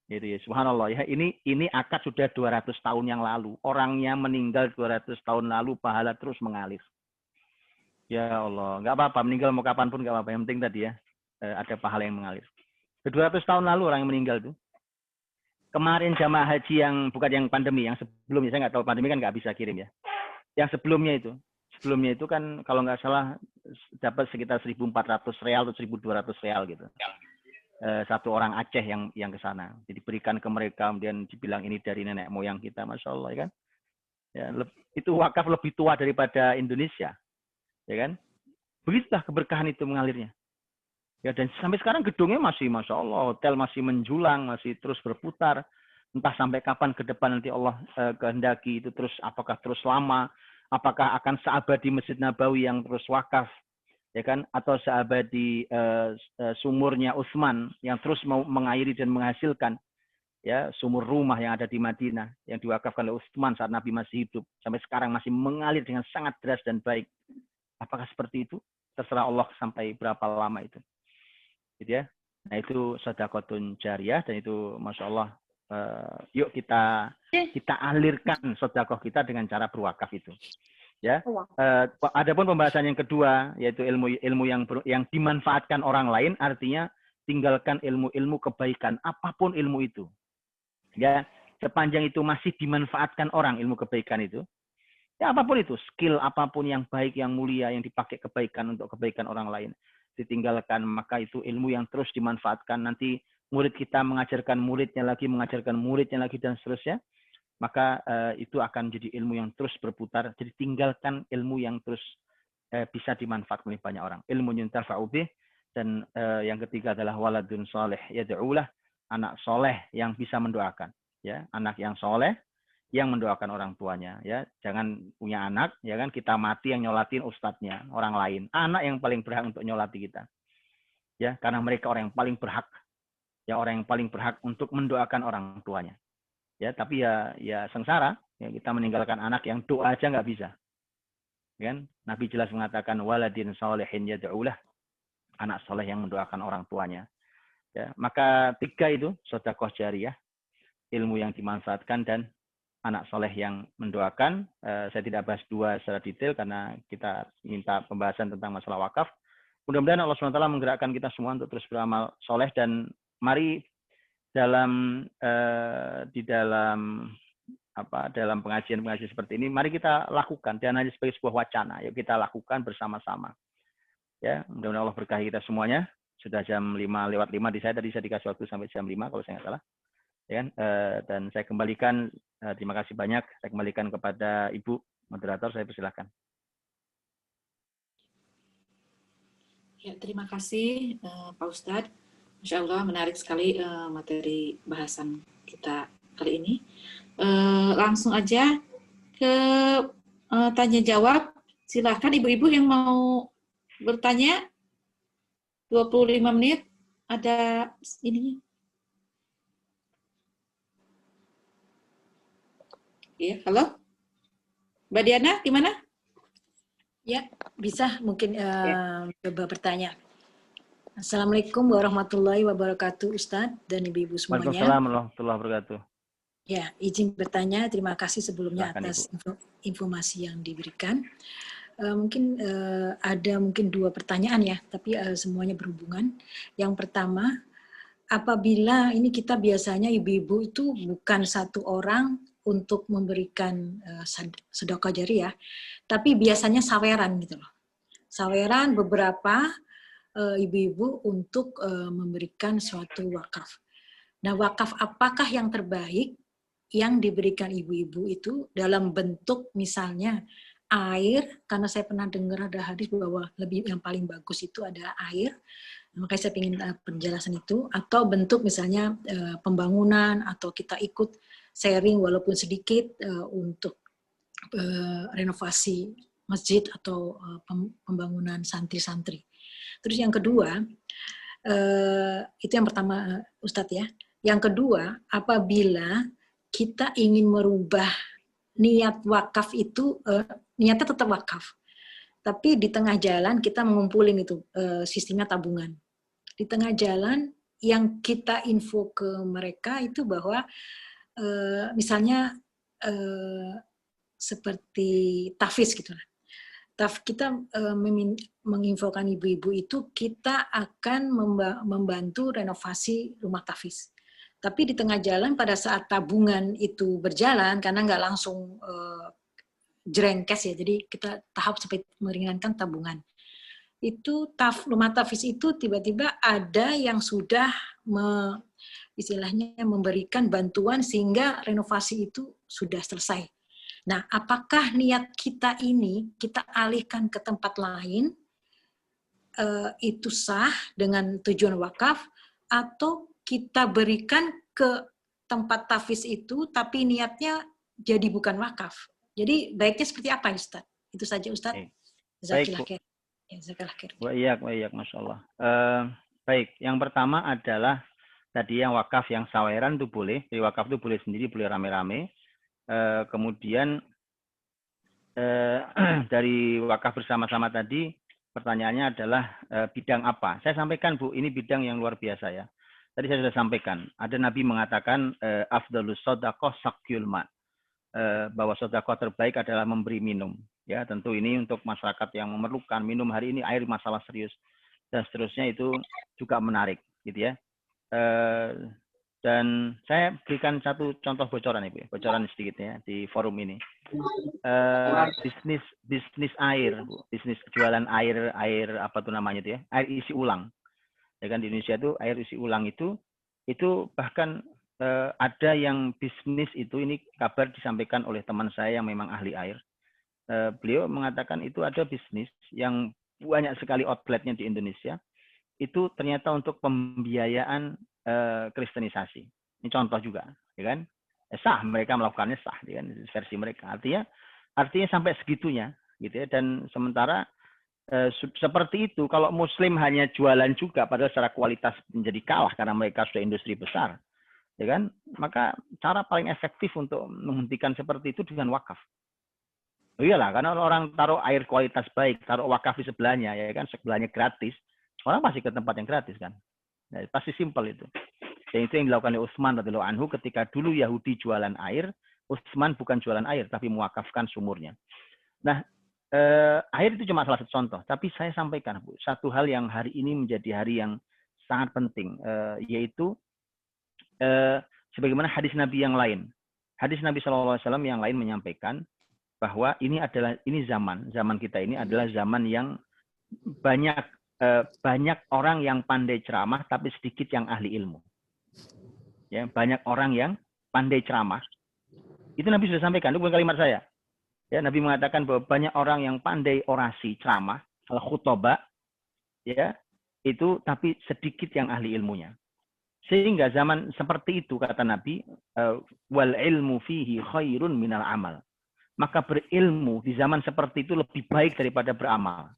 Gitu ya, subhanallah ya. Ini akad sudah 200 tahun yang lalu. Orangnya meninggal 200 tahun lalu, pahala terus mengalir. Ya Allah, nggak apa-apa, meninggal mau kapan pun nggak apa-apa. Yang penting tadi ya, ada pahala yang mengalir. 200 tahun lalu orang yang meninggal tuh. Kemarin jamaah haji yang bukan yang pandemi, yang sebelumnya, saya nggak tahu, pandemi kan nggak bisa kirim ya. Yang sebelumnya itu kan kalau nggak salah dapat sekitar 1.400 real atau 1.200 real gitu. Satu orang Aceh yang ke sana. Jadi berikan ke mereka, kemudian dibilang ini dari nenek moyang kita, masya Allah ya kan. Ya, itu wakaf lebih tua daripada Indonesia, ya kan. Begitulah keberkahan itu mengalirnya. Ya, dan sampai sekarang gedungnya masih, masya Allah, hotel masih menjulang, masih terus berputar. Entah sampai kapan ke depan nanti Allah kehendaki itu terus, apakah terus lama, apakah akan seabadi Masjid Nabawi yang terus wakaf, ya kan, atau seabadi sumurnya Utsman yang terus mengairi dan menghasilkan, ya, sumur rumah yang ada di Madinah yang diwakafkan oleh Utsman saat Nabi masih hidup, sampai sekarang masih mengalir dengan sangat deras dan baik. Apakah seperti itu? Terserah Allah sampai berapa lama itu. Gitu ya. Nah, itu sedekahun jariyah, dan itu masya Allah, yuk kita alirkan sedekah kita dengan cara berwakaf itu. Ya, adapun pembahasan yang kedua yaitu ilmu yang dimanfaatkan orang lain, artinya tinggalkan ilmu kebaikan, apapun ilmu itu. Ya, sepanjang itu masih dimanfaatkan orang, ilmu kebaikan itu. Ya, apapun itu, skill apapun yang baik, yang mulia, yang dipakai kebaikan untuk kebaikan orang lain, ditinggalkan, maka itu ilmu yang terus dimanfaatkan. Nanti murid kita mengajarkan muridnya lagi, dan seterusnya. Maka itu akan jadi ilmu yang terus berputar. Jadi tinggalkan ilmu yang terus bisa dimanfaatkan oleh banyak orang. Ilmu yuntafa'u bih. Dan yang ketiga adalah waladun soleh yad'ulah, anak soleh yang bisa mendoakan. Ya, anak yang soleh yang mendoakan orang tuanya. Ya, jangan punya anak, ya kan, kita mati yang nyolatin ustadznya, orang lain. Anak yang paling berhak untuk nyolati kita. Ya, karena mereka orang yang paling berhak. Ya, orang yang paling berhak untuk mendoakan orang tuanya. Ya, tapi ya sengsara, ya, kita meninggalkan anak yang doa aja nggak bisa. Kan? Nabi jelas mengatakan waladin sholihin yad'ulah, anak soleh yang mendoakan orang tuanya. Ya, maka 3 itu, sedekah jariyah, ilmu yang dimanfaatkan, dan anak soleh yang mendoakan. Saya tidak bahas 2 secara detail karena kita minta pembahasan tentang masalah wakaf. Mudah-mudahan Allah SWT menggerakkan kita semua untuk terus beramal soleh, dan mari dalam pengajian seperti ini, mari kita lakukan, jangan hanya sebagai sebuah wacana. Yuk kita lakukan bersama-sama. Ya, mudah-mudahan Allah berkahi kita semuanya. Sudah jam 5:05 di saya, tadi saya dikasih waktu sampai jam 5 kalau saya nggak salah. Ya, dan saya kembalikan, terima kasih banyak, saya kembalikan kepada Ibu moderator, saya persilahkan. Ya, terima kasih Pak Ustadz. Masya Allah, menarik sekali materi bahasan kita kali ini. Langsung aja ke tanya jawab. Silahkan ibu-ibu yang mau bertanya. 25 menit ada ininya. Ya, halo? Mbak Diana, gimana? Ya, bisa mungkin coba bertanya. Assalamualaikum warahmatullahi wabarakatuh, Ustadz dan ibu-ibu semuanya. Waalaikumsalam warahmatullahi wabarakatuh. Ya, izin bertanya. Terima kasih sebelumnya Silahkan, atas informasi yang diberikan. Mungkin ada 2 pertanyaan ya, tapi semuanya berhubungan. Yang pertama, apabila ini kita biasanya ibu-ibu itu bukan 1 orang untuk memberikan sedekah jariyah, tapi biasanya saweran gitu loh. Saweran beberapa ibu-ibu untuk memberikan suatu wakaf. Nah, wakaf apakah yang terbaik yang diberikan ibu-ibu itu dalam bentuk misalnya air, karena saya pernah dengar ada hadis bahwa yang paling bagus itu ada air, makanya saya ingin penjelasan itu, atau bentuk misalnya pembangunan, atau kita ikut sharing walaupun sedikit untuk renovasi masjid atau pembangunan santri-santri. Terus yang kedua, itu yang pertama Ustadz ya. Yang kedua, apabila kita ingin merubah niat wakaf itu, niatnya tetap wakaf, tapi di tengah jalan kita mengumpulin itu sistemnya tabungan. Di tengah jalan yang kita info ke mereka itu bahwa misalnya seperti tahfiz gitu lah. Kita menginfokan ibu-ibu itu kita akan membantu renovasi rumah tahfiz. Tapi di tengah jalan pada saat tabungan itu berjalan, karena nggak langsung jerengkes ya, jadi kita tahap seperti meringankan tabungan. Itu rumah tahfiz itu tiba-tiba ada yang sudah istilahnya memberikan bantuan sehingga renovasi itu sudah selesai. Nah, apakah niat kita ini kita alihkan ke tempat lain itu sah dengan tujuan wakaf, atau kita berikan ke tempat tahfiz itu tapi niatnya jadi bukan wakaf? Jadi baiknya seperti apa Ustaz? Itu saja Ustaz. Jazakallah khair. Baik, Masya Allah. Baik, yang pertama adalah tadi yang wakaf yang saweran itu boleh. Jadi wakaf itu boleh sendiri, boleh rame-rame. Kemudian dari wakaf bersama-sama tadi, pertanyaannya adalah bidang apa? Saya sampaikan Bu, ini bidang yang luar biasa ya. Tadi saya sudah sampaikan, ada Nabi mengatakan afdalus shadaqah sakyul ma, bahwa sedekah terbaik adalah memberi minum. Ya, tentu ini untuk masyarakat yang memerlukan minum hari ini, air masalah serius dan seterusnya, itu juga menarik, gitu ya. Dan saya berikan satu contoh bocoran Ibu, bocoran sedikit ya di forum ini. Bisnis air, Bu. Bisnis jualan air apa tuh namanya itu ya, air isi ulang. Ya kan, di Indonesia itu air isi ulang itu bahkan ada yang bisnis itu, ini kabar disampaikan oleh teman saya yang memang ahli air. Beliau mengatakan itu ada bisnis yang banyak sekali outletnya di Indonesia, itu ternyata untuk pembiayaan kristenisasi. Ini contoh juga, ya kan? Sah, mereka melakukannya sah, ya kan? Versi mereka. Artinya sampai segitunya, gitu ya. Dan sementara seperti itu, kalau Muslim hanya jualan juga, padahal secara kualitas menjadi kalah karena mereka sudah industri besar, ya kan? Maka cara paling efektif untuk menghentikan seperti itu dengan wakaf. Oh iyalah, karena orang taruh air kualitas baik, taruh wakaf di sebelahnya, ya kan? Sebelahnya gratis, orang pasti ke tempat yang gratis kan? Nah, pasti simpel itu. Dan itu yang dilakukan oleh Utsman radhiyallahu anhu ketika dulu Yahudi jualan air. Utsman bukan jualan air, tapi mewakafkan sumurnya. Nah, air itu cuma salah satu contoh. Tapi saya sampaikan, Bu, satu hal yang hari ini menjadi hari yang sangat penting, yaitu sebagaimana hadis Nabi yang lain. Hadis Nabi SAW yang lain menyampaikan bahwa ini zaman kita ini adalah zaman yang banyak orang yang pandai ceramah tapi sedikit yang ahli ilmu. Ya, banyak orang yang pandai ceramah. Itu Nabi sudah sampaikan, itu bukan kalimat saya. Ya, Nabi mengatakan bahwa banyak orang yang pandai orasi, ceramah, al-khutbah, ya, itu tapi sedikit yang ahli ilmunya. Sehingga zaman seperti itu kata Nabi, wal ilmu fihi khairun minal amal. Maka berilmu di zaman seperti itu lebih baik daripada beramal.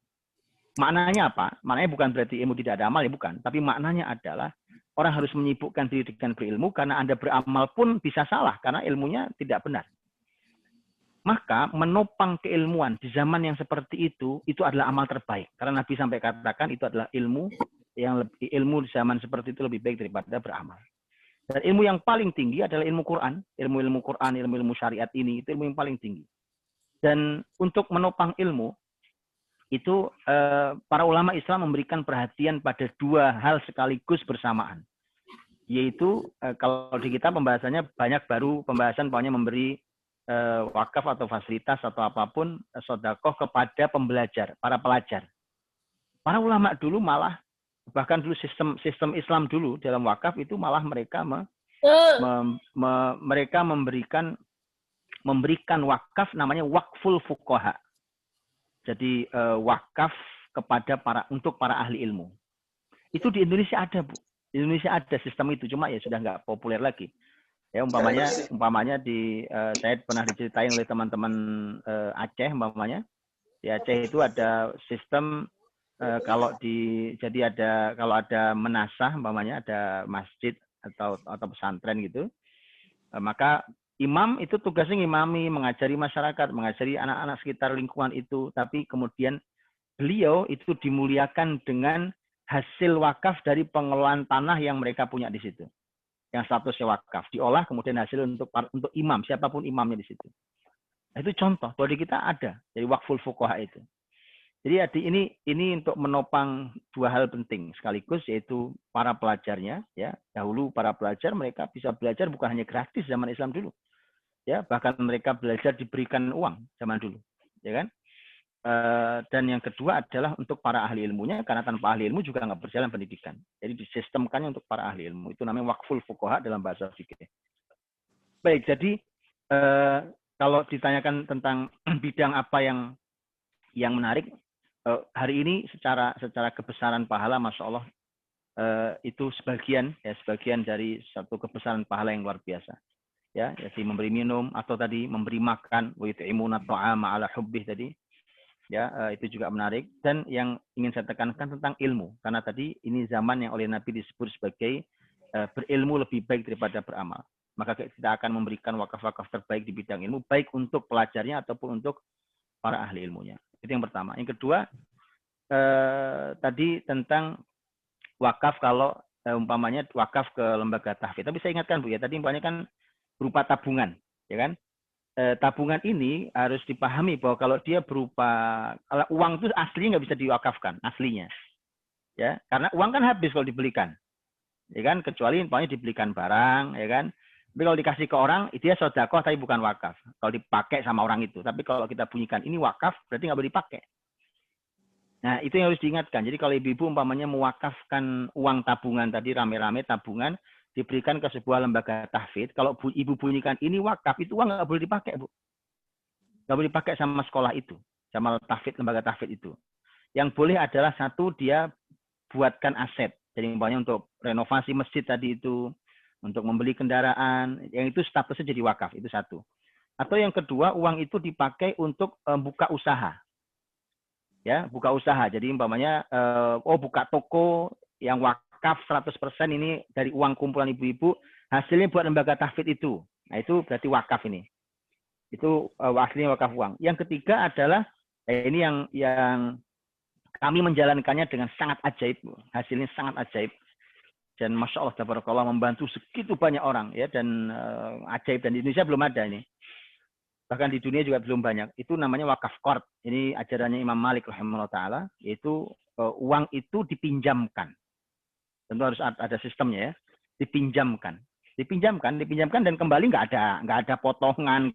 Maknanya apa? Maknanya bukan berarti ilmu tidak ada amal, ya bukan. Tapi maknanya adalah orang harus menyibukkan diri dengan berilmu, karena Anda beramal pun bisa salah karena ilmunya tidak benar. Maka menopang keilmuan di zaman yang seperti itu adalah amal terbaik. Karena Nabi sampai katakan itu adalah ilmu di zaman seperti itu lebih baik daripada beramal. Dan ilmu yang paling tinggi adalah ilmu Quran, ilmu syariat ini, itu ilmu yang paling tinggi. Dan untuk menopang ilmu, itu para ulama Islam memberikan perhatian pada dua hal sekaligus bersamaan. Yaitu kalau di kita pembahasannya banyak, baru pembahasan pokoknya memberi wakaf atau fasilitas atau apapun sedekah kepada pembelajar, para pelajar. Para ulama dulu malah, bahkan dulu sistem Islam dulu dalam wakaf itu malah mereka mereka memberikan wakaf namanya wakful fuqaha. Jadi wakaf untuk para ahli ilmu. Itu di Indonesia ada, Bu. Di Indonesia ada sistem itu, cuma ya sudah nggak populer lagi. Ya, umpamanya di saya pernah diceritain oleh teman-teman Aceh, umpamanya di Aceh itu ada sistem kalau ada menasah, umpamanya ada masjid atau pesantren gitu, maka imam itu tugasnya ngimami, mengajari masyarakat, mengajari anak-anak sekitar lingkungan itu, tapi kemudian beliau itu dimuliakan dengan hasil wakaf dari pengelolaan tanah yang mereka punya di situ. Yang statusnya wakaf, diolah kemudian hasil untuk imam, siapapun imamnya di situ. Nah, itu contoh bahwa di kita ada, jadi wakful fuqaha itu. Jadi ini untuk menopang dua hal penting sekaligus, yaitu para pelajarnya, ya. Dahulu para pelajar mereka bisa belajar bukan hanya gratis zaman Islam dulu, ya, bahkan mereka belajar diberikan uang zaman dulu, ya kan? Dan yang kedua adalah untuk para ahli ilmunya, karena tanpa ahli ilmu juga nggak berjalan pendidikan. Jadi disistemkannya untuk para ahli ilmu. Itu namanya wakful fuqaha dalam bahasa fikih. Baik, jadi kalau ditanyakan tentang bidang apa yang menarik, hari ini secara kebesaran pahala, masya Allah, itu sebagian dari satu kebesaran pahala yang luar biasa. Ya, jadi memberi minum atau tadi memberi makan, wa yut'imuna ta'ama ala hubbih tadi. Ya, itu juga menarik. Dan yang ingin saya tekankan tentang ilmu, karena tadi ini zaman yang oleh Nabi disebut sebagai berilmu lebih baik daripada beramal. Maka kita akan memberikan wakaf-wakaf terbaik di bidang ilmu, baik untuk pelajarnya ataupun untuk para ahli ilmunya. Itu yang pertama. Yang kedua, tadi tentang wakaf, kalau umpamanya wakaf ke lembaga tahfidz. Tapi saya ingatkan Bu ya, tadi umpamanya kan berupa tabungan, ya kan? Tabungan ini harus dipahami bahwa kalau dia kalau uang itu aslinya nggak bisa diwakafkan, aslinya, ya, karena uang kan habis kalau dibelikan, ya kan, kecuali umpamanya dibelikan barang, ya kan. Tapi kalau dikasih ke orang, dia sedekah tapi bukan wakaf, kalau dipakai sama orang itu. Tapi kalau kita bunyikan ini wakaf, berarti nggak boleh dipakai. Nah, itu yang harus diingatkan. Jadi kalau ibu-ibu umpamanya mewakafkan uang tabungan tadi, rame-rame tabungan, diberikan ke sebuah lembaga tahfidz, kalau ibu bunyikan ini wakaf, itu uang nggak boleh dipakai, Bu. Nggak boleh dipakai sama sekolah itu, sama tahfidz, lembaga tahfidz itu. Yang boleh adalah satu, dia buatkan aset. Jadi umpamanya untuk renovasi masjid tadi itu, untuk membeli kendaraan, yang itu statusnya jadi wakaf, itu satu. Atau yang kedua, uang itu dipakai untuk buka usaha. Ya, buka usaha. Jadi umpamanya buka toko yang wakaf 100% ini dari uang kumpulan ibu-ibu, hasilnya buat lembaga tahfidz itu. Nah, itu berarti wakaf ini. Itu aslinya wakaf uang. Yang ketiga adalah ini yang kami menjalankannya dengan sangat ajaib, hasilnya sangat ajaib. Dan masya Allah, tabarakallah, membantu segitu banyak orang, ya, dan ajaib, dan di Indonesia belum ada ini. Bahkan di dunia juga belum banyak. Itu namanya wakaf qard. Ini ajarannya Imam Malik rahimahullah taala, yaitu uang itu dipinjamkan. Tentu harus ada sistemnya, ya. Dipinjamkan dan kembali nggak ada potongan,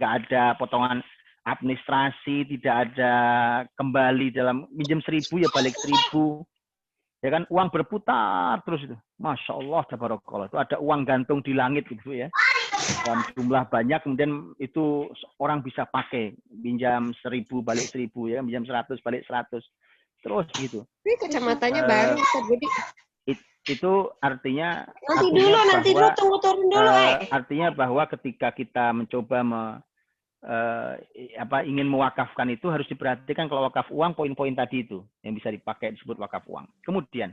administrasi, tidak ada kembali dalam minjem 1.000 ya balik 1.000, ya kan, uang berputar terus itu, masya Allah, tabarakallah, itu ada uang gantung di langit gitu ya, dalam jumlah banyak, kemudian itu orang bisa pakai, pinjam 1.000 balik 1.000, ya, pinjam 100 balik 100, terus gitu. Ini kacamatanya baru, Ustaz Budi. Itu artinya nanti dulu tunggu turun dulu, artinya bahwa ketika kita mencoba ingin mewakafkan itu harus diperhatikan kalau wakaf uang poin-poin tadi itu yang bisa dipakai disebut wakaf uang. Kemudian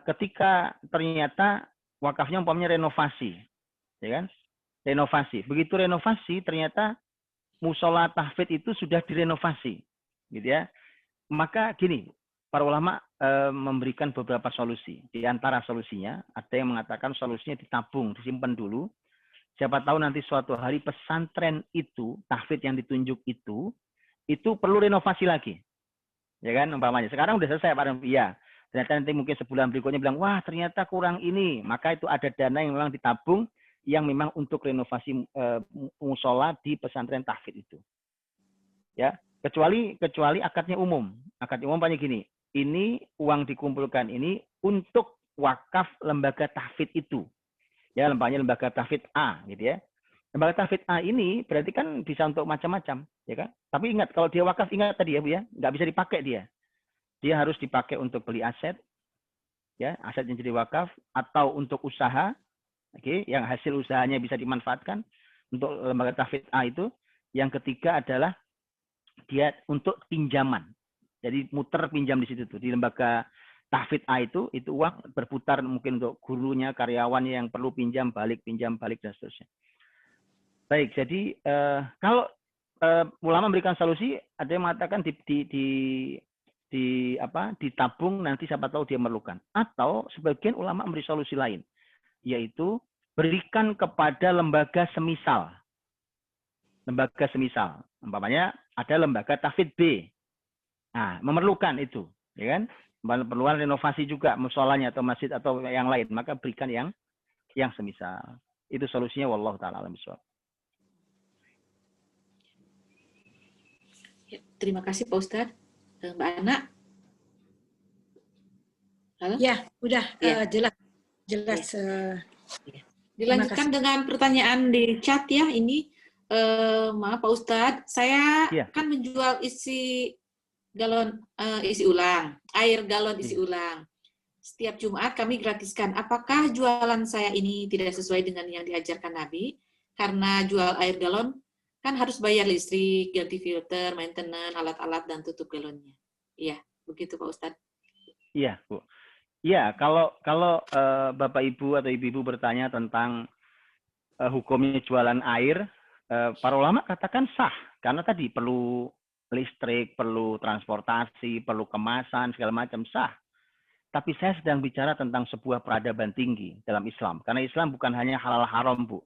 ketika ternyata wakafnya umpamanya renovasi, ya kan? Renovasi. Begitu renovasi ternyata musola tahfidz itu sudah direnovasi, gitu ya. Maka gini, para ulama memberikan beberapa solusi. Di antara solusinya, ada yang mengatakan solusinya ditabung, disimpan dulu. Siapa tahu nanti suatu hari pesantren itu, tahfidz yang ditunjuk itu perlu renovasi lagi. Ya kan, umpamanya. Sekarang udah selesai, Pak. Iya. Ternyata nanti mungkin sebulan berikutnya bilang, wah ternyata kurang ini. Maka itu ada dana yang memang ditabung, yang memang untuk renovasi musola di pesantren tahfidz itu. Ya. Kecuali akadnya umum. Akadnya umum banyak gini. Ini uang dikumpulkan ini untuk wakaf lembaga tahfidz itu. Ya, lembaga tahfidz A gitu ya. Lembaga tahfidz A ini berarti kan bisa untuk macam-macam, ya kan? Tapi ingat kalau dia wakaf, ingat tadi ya Bu ya, nggak bisa dipakai dia. Dia harus dipakai untuk beli aset. Ya, aset yang jadi wakaf, atau untuk usaha, Oke, yang hasil usahanya bisa dimanfaatkan untuk lembaga tahfidz A itu. Yang ketiga adalah dia untuk pinjaman. Jadi muter pinjam di situ tuh. Di lembaga tahfidz A itu uang berputar mungkin untuk gurunya, karyawannya yang perlu pinjam balik dan seterusnya. Baik, jadi kalau ulama memberikan solusi, ada yang mengatakan ditabung nanti siapa tahu dia memerlukan. Atau sebagian ulama memberi solusi lain, yaitu berikan kepada lembaga semisal. Lembaga semisal, umpamanya ada lembaga tahfidz B. Nah, memerlukan itu, ya kan? Perluan renovasi juga musholanya atau masjid atau yang lain, maka berikan yang semisal. Itu solusinya, wallahu taala alam bishawab. Ya, terima kasih Pak Ustadz. Mbak Ana. Halo? Ya, udah Ya. jelas. Dilanjutkan dengan pertanyaan di chat ya. Ini maaf Pak Ustadz, saya kan menjual air galon isi ulang. Setiap Jumat kami gratiskan. Apakah jualan saya ini tidak sesuai dengan yang diajarkan Nabi? Karena jual air galon kan harus bayar listrik, ganti filter, maintenance, alat-alat dan tutup galonnya. Iya, begitu Pak Ustadz. Iya, Bu. Iya, kalau Bapak Ibu atau Ibu-ibu bertanya tentang hukumnya jualan air, para ulama katakan sah, karena tadi perlu listrik, perlu transportasi, perlu kemasan, segala macam sah. Tapi saya sedang bicara tentang sebuah peradaban tinggi dalam Islam. Karena Islam bukan hanya halal haram, Bu.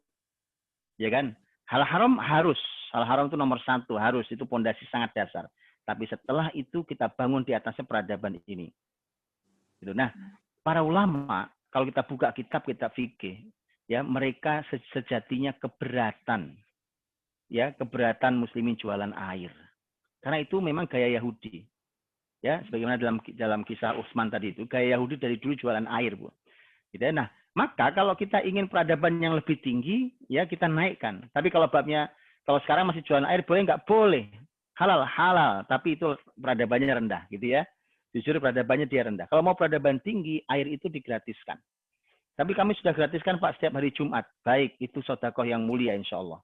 Ya kan? Halal haram harus. Halal haram itu nomor 1, harus. Itu pondasi sangat dasar. Tapi setelah itu kita bangun di atasnya peradaban ini. Gitu. Nah, para ulama, kalau kita buka kitab-kitab fikih, ya mereka sejatinya keberatan muslimin jualan air. Karena itu memang gaya Yahudi. Ya, sebagaimana dalam kisah Utsman tadi itu, gaya Yahudi dari dulu jualan air, Bu. Gitu. Nah, maka kalau kita ingin peradaban yang lebih tinggi, ya kita naikkan. Tapi kalau sekarang masih jualan air, boleh nggak? Boleh. Halal, tapi itu peradabannya rendah, gitu ya. Jujur peradabannya dia rendah. Kalau mau peradaban tinggi, air itu digratiskan. Tapi kami sudah gratiskan Pak setiap hari Jumat. Baik, itu sedekah yang mulia insya Allah.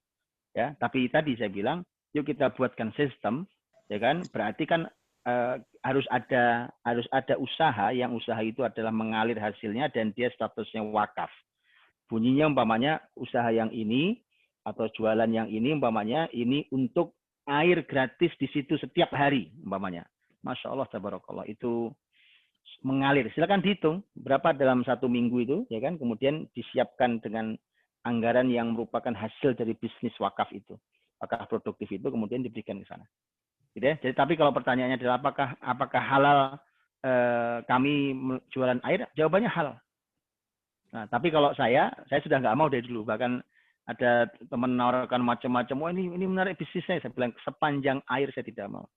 Ya, tapi tadi saya bilang, yuk kita buatkan sistem, ya kan? Berarti kan harus ada usaha, yang usaha itu adalah mengalir hasilnya dan dia statusnya wakaf. Bunyinya umpamanya usaha yang ini atau jualan yang ini umpamanya ini untuk air gratis di situ setiap hari umpamanya. Masya Allah, tabarakallah, itu mengalir. Silakan dihitung berapa dalam 1 minggu itu, ya kan? Kemudian disiapkan dengan anggaran yang merupakan hasil dari bisnis wakaf itu, wakaf produktif itu, kemudian diberikan ke sana. Gitu ya. Jadi, tapi kalau pertanyaannya adalah apakah halal kami jualan air? Jawabannya halal. Nah, tapi kalau saya sudah nggak mau dari dulu. Bahkan ada teman menawarkan macam-macam. Wah, ini menarik bisnisnya. Saya bilang sepanjang air saya tidak mau.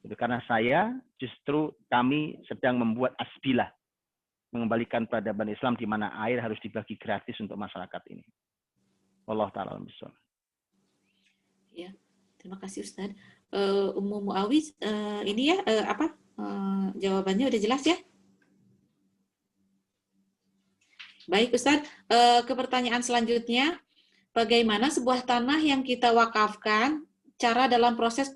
Itu karena kami sedang membuat asbilah, mengembalikan peradaban Islam di mana air harus dibagi gratis untuk masyarakat ini. Wallahu ta'ala alam bishawab. Ya, terima kasih Ustaz. Ummu Muawiz, ini ya jawabannya udah jelas ya? Baik Ustaz, ke pertanyaan selanjutnya, bagaimana sebuah tanah yang kita wakafkan, cara dalam proses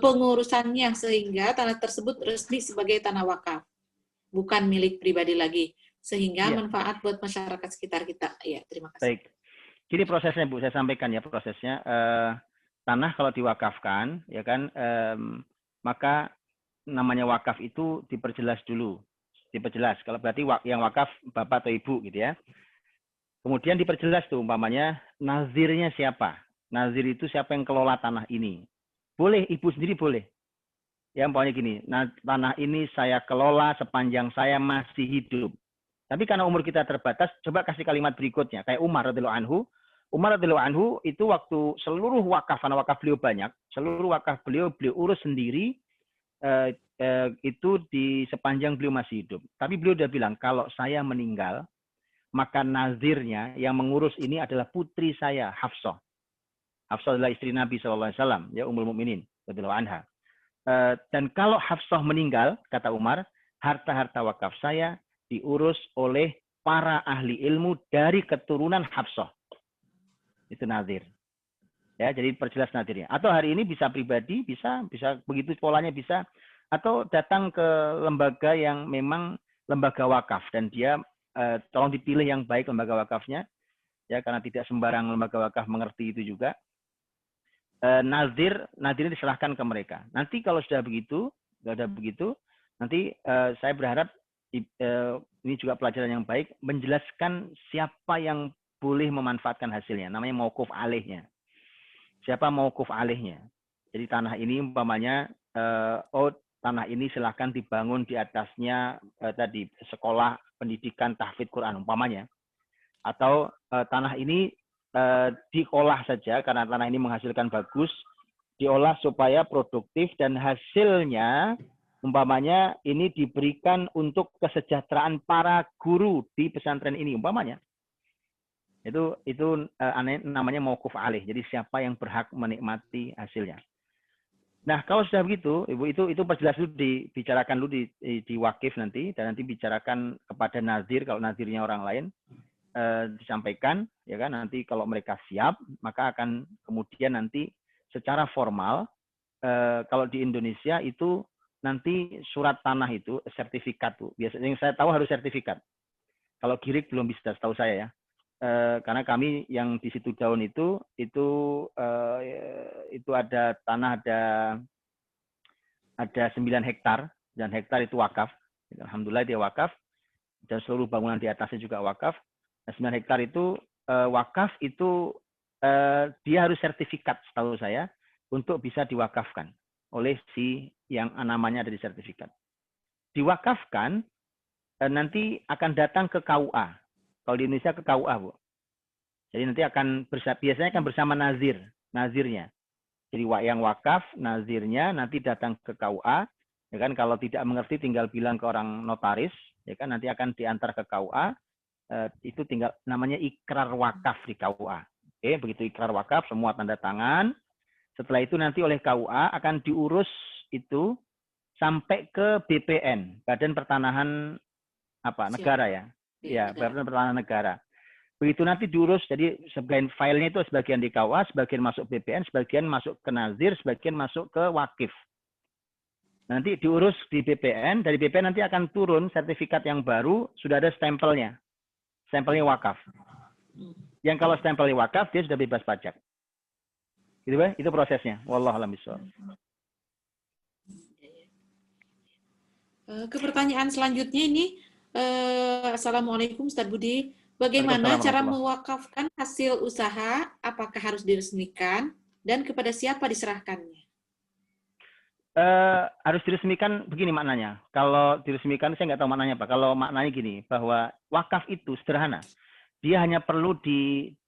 pengurusannya sehingga tanah tersebut resmi sebagai tanah wakaf, bukan milik pribadi lagi, sehingga manfaat buat masyarakat sekitar kita. Ya, terima kasih. Baik. Jadi prosesnya Bu, saya sampaikan ya prosesnya. Tanah kalau diwakafkan, ya kan, maka namanya wakaf itu diperjelas dulu. Diperjelas. Kalau berarti yang wakaf bapak atau ibu gitu ya. Kemudian diperjelas tuh umpamanya nazirnya siapa. Nazir itu siapa yang kelola tanah ini. Boleh, ibu sendiri boleh. Ya umpamanya gini, nah, tanah ini saya kelola sepanjang saya masih hidup. Tapi karena umur kita terbatas, coba kasih kalimat berikutnya. Kayak Umar radhiyallahu anhu. Umar radhiyallahu anhu itu waktu seluruh wakaf, karena wakaf beliau banyak, seluruh wakaf beliau urus sendiri, itu di sepanjang beliau masih hidup. Tapi beliau udah bilang, kalau saya meninggal, maka nazirnya yang mengurus ini adalah putri saya, Hafsah. Hafsah adalah istri Nabi SAW, ya Ummul Mukminin radhiyallahu anha. Dan kalau Hafsah meninggal, kata Umar, harta-harta wakaf saya diurus oleh para ahli ilmu dari keturunan Hafsah. Itu nazir. Ya, jadi perjelas nazirnya. Atau hari ini bisa pribadi, bisa begitu polanya bisa, atau datang ke lembaga yang memang lembaga wakaf dan dia tolong dipilih yang baik lembaga wakafnya, ya karena tidak sembarang lembaga wakaf mengerti itu juga. Nazirnya diserahkan ke mereka. Nanti kalau sudah begitu, nanti saya berharap ini juga pelajaran yang baik, menjelaskan siapa yang boleh memanfaatkan hasilnya, namanya mauquf alaihnya. Siapa mauquf alaihnya? Jadi tanah ini umpamanya, tanah ini silahkan dibangun di atasnya tadi sekolah pendidikan tahfidz Quran umpamanya, atau tanah ini diolah saja karena tanah ini menghasilkan bagus, diolah supaya produktif dan hasilnya umpamanya ini diberikan untuk kesejahteraan para guru di pesantren ini umpamanya. Itu namanya mauquf alaih. Jadi siapa yang berhak menikmati hasilnya. Nah, kalau sudah begitu, Ibu, itu perjelas dulu, dibicarakan dulu di wakif nanti, dan nanti bicarakan kepada nazir, kalau nazirnya orang lain, disampaikan, ya kan, nanti kalau mereka siap, maka akan kemudian nanti secara formal, kalau di Indonesia itu nanti surat tanah itu, sertifikat, Bu. Biasanya yang saya tahu harus sertifikat. Kalau girik belum bisa, setahu saya ya. Karena kami yang di situ daun itu ada tanah ada 9 hektar dan hektar itu wakaf. Alhamdulillah dia wakaf dan seluruh bangunan di atasnya juga wakaf. Nah, 9 hektar itu wakaf itu dia harus sertifikat setahu saya untuk bisa diwakafkan oleh si yang namanya ada di sertifikat. Diwakafkan nanti akan datang ke KUA. Kalau di Indonesia ke KUA, Bu. Jadi nanti biasanya akan bersama nazirnya. Jadi yang wakaf, nazirnya nanti datang ke KUA. Ya kan, kalau tidak mengerti tinggal bilang ke orang notaris, ya kan, nanti akan diantar ke KUA. Itu tinggal namanya ikrar wakaf di KUA. Oke, begitu ikrar wakaf, semua tanda tangan. Setelah itu nanti oleh KUA akan diurus itu sampai ke BPN, Badan Pertanahan negara ya. Ya, Badan Pertanahan Negara. Begitu nanti diurus, jadi sebagian filenya itu sebagian di KUA, sebagian masuk BPN, sebagian masuk ke nazir, sebagian masuk ke wakif. Nanti diurus di BPN, dari BPN nanti akan turun sertifikat yang baru, sudah ada stempelnya. Stempelnya wakaf. Yang kalau stempelnya wakaf, dia sudah bebas pajak. Gitu, Pak? Itu prosesnya. Wallahu a'lam bishawab. Ke pertanyaan selanjutnya ini, Assalamualaikum Ustaz Budi. Bagaimana cara mewakafkan hasil usaha? Apakah harus diresmikan dan kepada siapa diserahkannya? Harus diresmikan begini maknanya. Kalau diresmikan saya nggak tahu maknanya Pak. Kalau maknanya gini, bahwa wakaf itu sederhana. Dia hanya perlu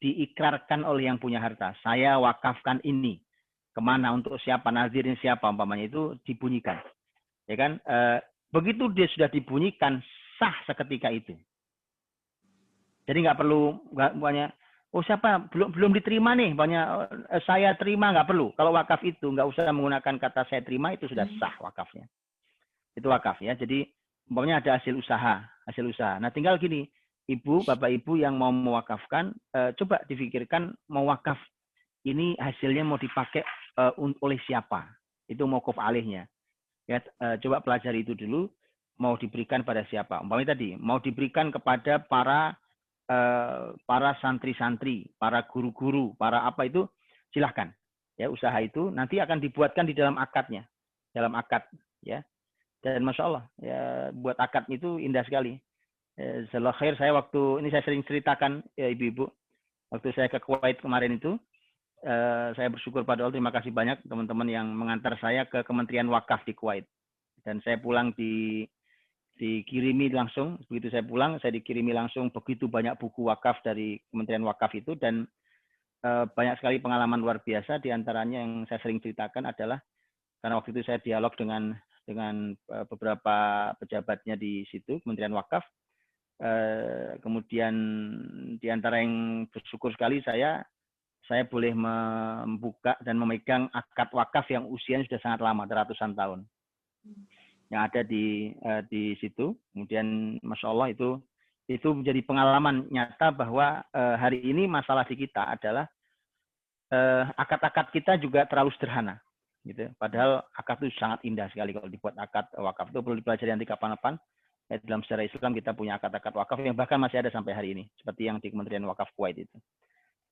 diikrarkan oleh yang punya harta. Saya wakafkan ini. Kemana, untuk siapa, nazirnya siapa, umpamanya itu dibunyikan. Ya kan? Begitu dia sudah dibunyikan, sah seketika itu. Jadi nggak perlu banyak, siapa belum diterima nih, banyak saya terima, nggak perlu. Kalau wakaf itu nggak usah menggunakan kata saya terima, itu sudah sah wakafnya. Itu wakaf ya. Jadi umpamanya ada hasil usaha. Nah tinggal gini, Ibu, Bapak Ibu yang mau mewakafkan, coba difikirkan mau wakaf ini hasilnya mau dipakai oleh siapa? Itu mauquf alaihnya. Ya, coba pelajari itu dulu. Mau diberikan pada siapa? Umpamanya tadi mau diberikan kepada para santri-santri, para guru-guru, para apa itu, silahkan. Ya, usaha itu nanti akan dibuatkan di dalam akadnya, dalam akad, ya. Dan masya Allah, ya, buat akad itu indah sekali. Jazakallahu khair, saya waktu ini saya sering ceritakan, ya ibu-ibu, waktu saya ke Kuwait kemarin itu, saya bersyukur pada Allah, terima kasih banyak teman-teman yang mengantar saya ke Kementerian Wakaf di Kuwait. Dan saya pulang dikirimi langsung, begitu saya pulang, saya dikirimi langsung begitu banyak buku wakaf dari Kementerian Wakaf itu, dan banyak sekali pengalaman luar biasa. Diantaranya yang saya sering ceritakan adalah, karena waktu itu saya dialog dengan beberapa pejabatnya di situ, Kementerian Wakaf, kemudian diantara yang bersyukur sekali saya boleh membuka dan memegang akad wakaf yang usianya sudah sangat lama, ratusan tahun. Yang ada di situ. Kemudian masya Allah itu itu menjadi pengalaman nyata bahwa hari ini masalah di kita adalah akad-akad kita juga terlalu sederhana, gitu. Padahal akad itu sangat indah sekali kalau dibuat akad wakaf itu perlu dipelajari nanti kapan-kapan. Dalam sejarah Islam kita punya akad-akad wakaf yang bahkan masih ada sampai hari ini, seperti yang di Kementerian Wakaf Kuwait itu.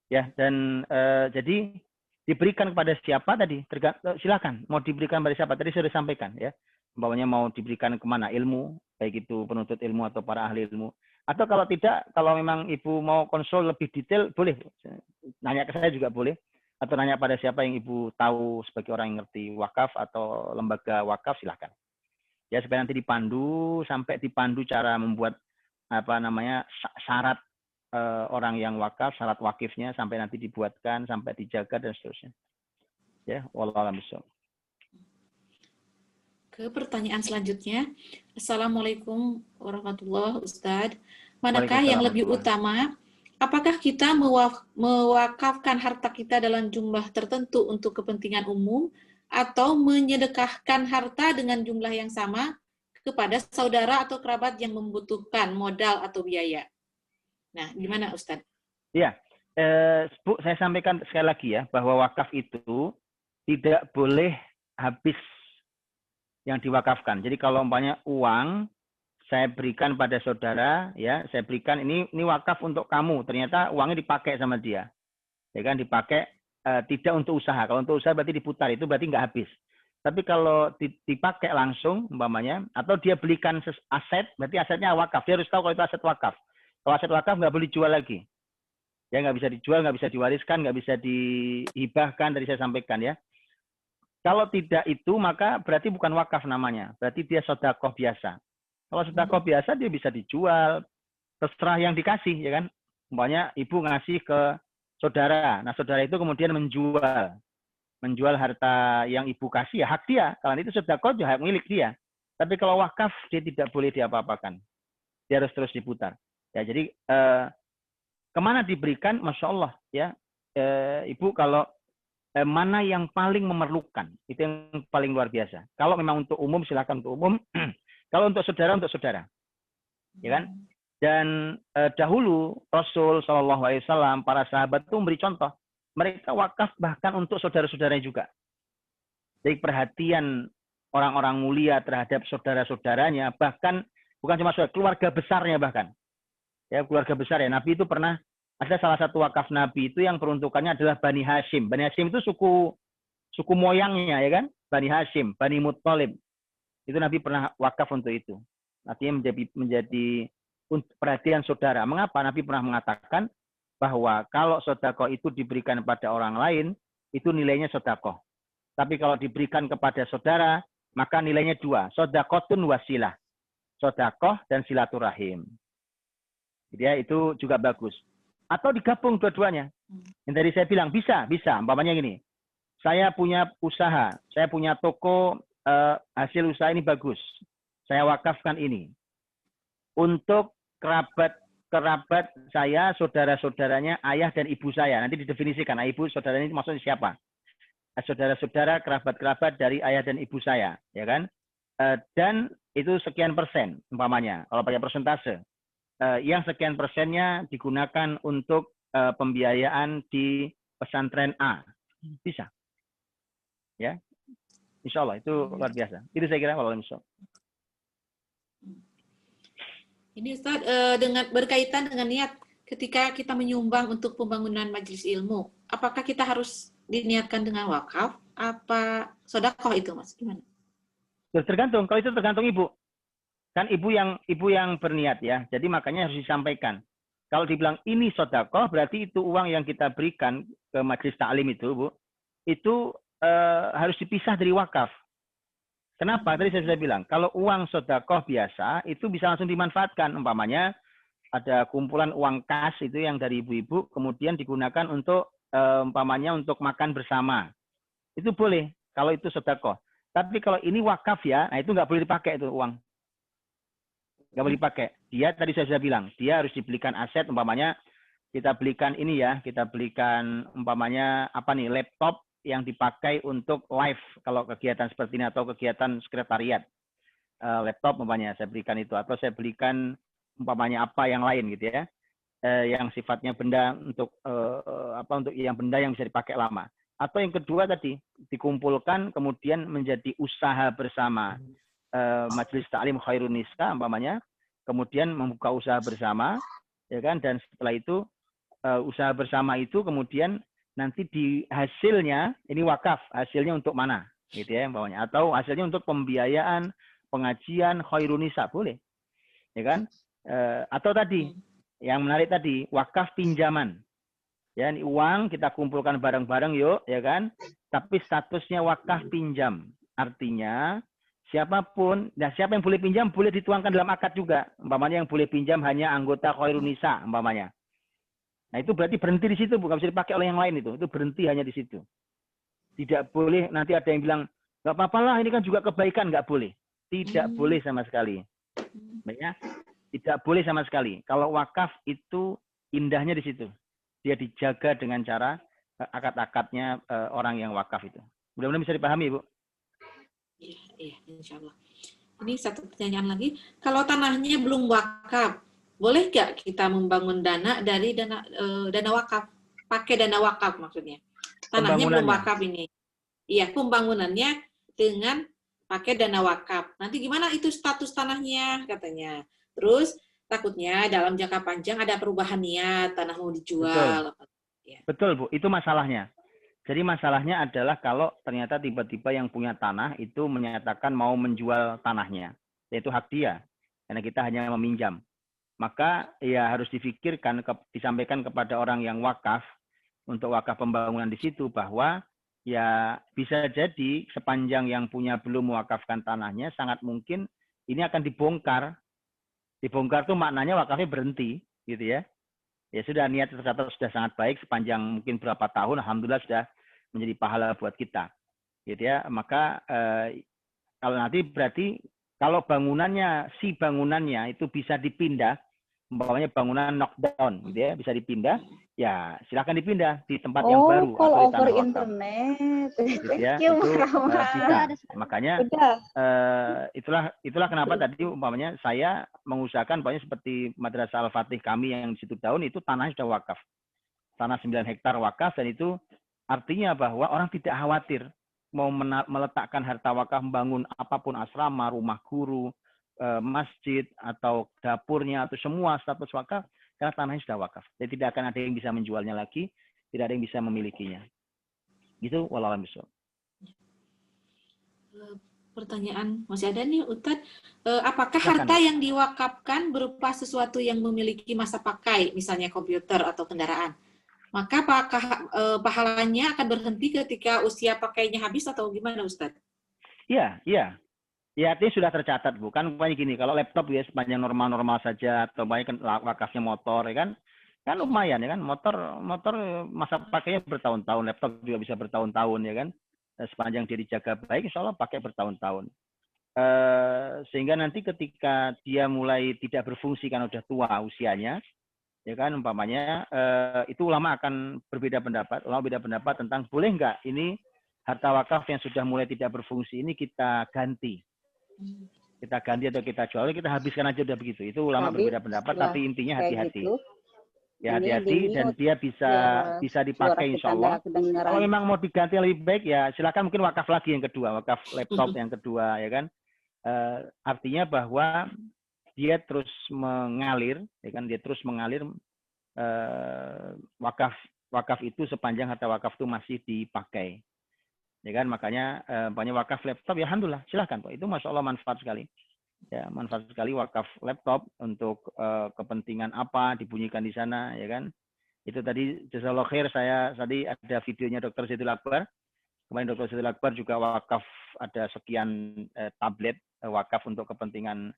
Ya, dan jadi diberikan kepada siapa tadi? Silakan, mau diberikan kepada siapa? Tadi sudah sampaikan ya. Umpamanya mau diberikan kemana? Ilmu, baik itu penuntut ilmu atau para ahli ilmu. Atau kalau tidak, kalau memang ibu mau konsul lebih detail, boleh. Nanya ke saya juga boleh. Atau nanya pada siapa yang ibu tahu sebagai orang yang ngerti wakaf atau lembaga wakaf, silakan. Ya, supaya nanti dipandu, sampai dipandu cara membuat syarat orang yang wakaf, syarat wakifnya, sampai nanti dibuatkan, sampai dijaga dan seterusnya. Ya, wallahu a'lam bishawab. Ke pertanyaan selanjutnya. Assalamualaikum warahmatullahi Ustadz. Manakah yang lebih utama? Apakah kita mewakafkan harta kita dalam jumlah tertentu untuk kepentingan umum atau menyedekahkan harta dengan jumlah yang sama kepada saudara atau kerabat yang membutuhkan modal atau biaya? Nah, gimana Ustadz? Iya, Bu, saya sampaikan sekali lagi ya, bahwa wakaf itu tidak boleh habis yang diwakafkan. Jadi kalau umpamanya uang saya berikan pada saudara, ya, saya berikan ini wakaf untuk kamu. Ternyata uangnya dipakai sama dia, ya kan, dipakai tidak untuk usaha. Kalau untuk usaha berarti diputar, itu berarti nggak habis. Tapi kalau dipakai langsung, umpamanya, atau dia belikan aset, berarti asetnya wakaf. Dia harus tahu kalau itu aset wakaf. Kalau aset wakaf nggak boleh dijual lagi, ya, nggak bisa dijual, nggak bisa diwariskan, nggak bisa dihibahkan. Tadi saya sampaikan ya. Kalau tidak itu maka berarti bukan wakaf namanya, berarti dia sedekah biasa. Kalau sedekah biasa dia bisa dijual, terserah yang dikasih, ya kan. Umpamanya ibu ngasih ke saudara, nah saudara itu kemudian menjual harta yang ibu kasih, ya hak dia. Kalau itu sedekah juga hak milik dia. Tapi kalau wakaf dia tidak boleh diapa-apakan, dia harus terus diputar. Ya, jadi kemana diberikan, masya Allah, ya, ibu kalau mana yang paling memerlukan, itu yang paling luar biasa. Kalau memang untuk umum, silakan untuk umum. Kalau untuk saudara, ya kan? Dan dahulu Rasul SAW, para sahabat itu memberi contoh. Mereka wakaf bahkan untuk saudara-saudaranya juga. Jadi perhatian orang-orang mulia terhadap saudara-saudaranya, bahkan bukan cuma saudara, keluarga besarnya bahkan. Ya, keluarga besar ya. Nabi itu pernah, ada salah satu wakaf Nabi itu yang peruntukannya adalah Bani Hashim. Bani Hashim itu suku moyangnya, ya kan? Bani Hashim, Bani Muttalib. Itu Nabi pernah wakaf untuk itu. Artinya menjadi perhatian saudara. Mengapa? Nabi pernah mengatakan bahwa kalau sedekah itu diberikan pada orang lain, itu nilainya sedekah. Tapi kalau diberikan kepada saudara, maka nilainya dua. Sedekahun wasilah. Sedekah dan silaturahim. Jadi ya, itu juga bagus. Atau digabung dua-duanya. Yang tadi saya bilang, bisa. Umpamanya gini, saya punya usaha, saya punya toko, hasil usaha ini bagus. Saya wakafkan ini. Untuk kerabat saya, saudara-saudaranya, ayah dan ibu saya. Nanti didefinisikan, ibu, saudara ini maksudnya siapa? Saudara-saudara, kerabat-kerabat dari ayah dan ibu saya. Ya kan? Dan itu sekian persen, umpamanya. Kalau pakai persentase. Yang sekian persennya digunakan untuk pembiayaan di pesantren A. Bisa. Ya. Insya Allah, itu luar biasa. Itu saya kira kalau insya Allah. Ini Ustaz, berkaitan dengan niat ketika kita menyumbang untuk pembangunan majelis ilmu, apakah kita harus diniatkan dengan wakaf, apa sedekah itu, Mas? Gimana? Tergantung, kalau itu tergantung ibu. Kan ibu yang berniat ya, jadi makanya harus disampaikan. Kalau dibilang ini sedekah, berarti itu uang yang kita berikan ke majelis taklim itu, Bu, itu harus dipisah dari wakaf. Kenapa? Tadi saya sudah bilang, kalau uang sedekah biasa itu bisa langsung dimanfaatkan. Umpamanya ada kumpulan uang kas itu yang dari ibu-ibu, kemudian digunakan untuk umpamanya untuk makan bersama. Itu boleh kalau itu sedekah. Tapi kalau ini wakaf ya, nah itu nggak boleh dipakai itu uang. Nggak boleh dipakai. Dia tadi saya sudah bilang, dia harus dibelikan aset, umpamanya kita belikan ini ya, kita belikan umpamanya apa nih, laptop yang dipakai untuk live kalau kegiatan seperti ini atau kegiatan sekretariat. Laptop umpamanya saya belikan itu, atau saya belikan umpamanya apa yang lain gitu ya, yang sifatnya benda untuk untuk yang benda yang bisa dipakai lama. Atau yang kedua tadi dikumpulkan kemudian menjadi usaha bersama, majelis taklim khairun nisa umpamanya, kemudian membuka usaha bersama, ya kan, dan setelah itu usaha bersama itu kemudian nanti di hasilnya ini wakaf, hasilnya untuk mana gitu ya umpamanya, atau hasilnya untuk pembiayaan pengajian khairun nisa boleh, ya kan, atau tadi yang menarik tadi wakaf pinjaman, ya, ini uang kita kumpulkan bareng-bareng yuk, ya kan, tapi statusnya wakaf pinjam, artinya siapapun, nah siapa yang boleh pinjam boleh dituangkan dalam akad juga, umpamanya yang boleh pinjam hanya anggota khairun nisa umpamanya. Nah itu berarti berhenti di situ, bukan bisa dipakai oleh yang lain itu berhenti hanya di situ. Tidak boleh nanti ada yang bilang nggak apa-apa lah ini kan juga kebaikan, nggak boleh, tidak boleh sama sekali, ya, tidak boleh sama sekali. Kalau wakaf itu indahnya di situ, dia dijaga dengan cara akad-akadnya orang yang wakaf itu. Mudah-mudahan bisa dipahami, Bu. Iya, insya Allah. Ini satu pertanyaan lagi. Kalau tanahnya belum wakaf, boleh nggak kita membangun dana dari dana wakaf? Pakai dana wakaf maksudnya. Tanahnya belum wakaf ini. Iya, pembangunannya dengan pakai dana wakaf. Nanti gimana itu status tanahnya katanya. Terus takutnya dalam jangka panjang ada perubahan niat, tanah mau dijual. Betul, ya. Betul Bu, itu masalahnya. Jadi masalahnya adalah kalau ternyata tiba-tiba yang punya tanah itu menyatakan mau menjual tanahnya, yaitu hak dia, karena kita hanya meminjam. Maka ya harus difikirkan, disampaikan kepada orang yang wakaf, untuk wakaf pembangunan di situ, bahwa ya bisa jadi sepanjang yang punya belum mewakafkan tanahnya, sangat mungkin ini akan dibongkar. Dibongkar tuh maknanya wakafnya berhenti, gitu ya. Ya sudah, niat tercatat sudah sangat baik sepanjang mungkin berapa tahun, alhamdulillah sudah menjadi pahala buat kita, gitu ya. Maka kalau nanti berarti kalau bangunannya itu bisa dipindah, umpamanya bangunan knockdown, gitu ya, bisa dipindah, ya silakan dipindah di tempat yang baru call atau di over tanah wakaf. internet. Gitu ya, itu bisa. Makanya itulah kenapa tadi umpamanya saya mengusahakan umpamanya seperti Madrasah Al-Fatih kami yang di situ Daun itu tanahnya sudah wakaf. Tanah 9 hektar wakaf, dan itu artinya bahwa orang tidak khawatir mau meletakkan harta wakaf, membangun apapun, asrama, rumah guru, masjid, atau dapurnya, atau semua status wakaf, karena tanahnya sudah wakaf. Jadi tidak akan ada yang bisa menjualnya lagi, tidak ada yang bisa memilikinya. Gitu, wallahu a'lam bishawab. Pertanyaan masih ada nih, Ustadz. Apakah harta yang diwakafkan berupa sesuatu yang memiliki masa pakai, misalnya komputer atau kendaraan, maka pahalanya akan berhenti ketika usia pakainya habis atau gimana, Ustadz? Iya. Ya, artinya sudah tercatat, Bu. Kan umpamanya gini, kalau laptop ya sepanjang normal-normal saja, atau banyak wakafnya motor, ya kan lumayan, ya kan. Motor masa pakainya bertahun-tahun, laptop juga bisa bertahun-tahun, ya kan. Sepanjang dia dijaga baik, insya Allah pakai bertahun-tahun. Sehingga nanti ketika dia mulai tidak berfungsi karena udah tua usianya, ya kan, umpamanya itu ulama akan berbeda pendapat. Ulama beda pendapat tentang boleh nggak ini harta wakaf yang sudah mulai tidak berfungsi ini kita ganti. Kita ganti atau kita jual, kita habiskan aja, udah begitu. Itu ulama berbeda pendapat, tapi intinya hati-hati. Gitu, ya hati-hati, dan dia bisa dipakai insya Allah. Kalau memang mau diganti lebih baik, ya silakan mungkin wakaf lagi yang kedua, wakaf laptop yang kedua, ya kan. Artinya bahwa dia terus mengalir, ya kan, dia terus mengalir wakaf itu sepanjang harta wakaf itu masih dipakai. Ya kan, makanya banyak wakaf laptop, ya alhamdulillah, silahkan Pak. Itu masya Allah manfaat sekali. Ya, manfaat sekali wakaf laptop untuk kepentingan apa dibunyikan di sana, ya kan. Itu tadi jazakallahu khair, saya tadi ada videonya Dr. Zaidul Akbar. Kemarin Dr. Zaidul Akbar juga wakaf ada sekian tablet wakaf untuk kepentingan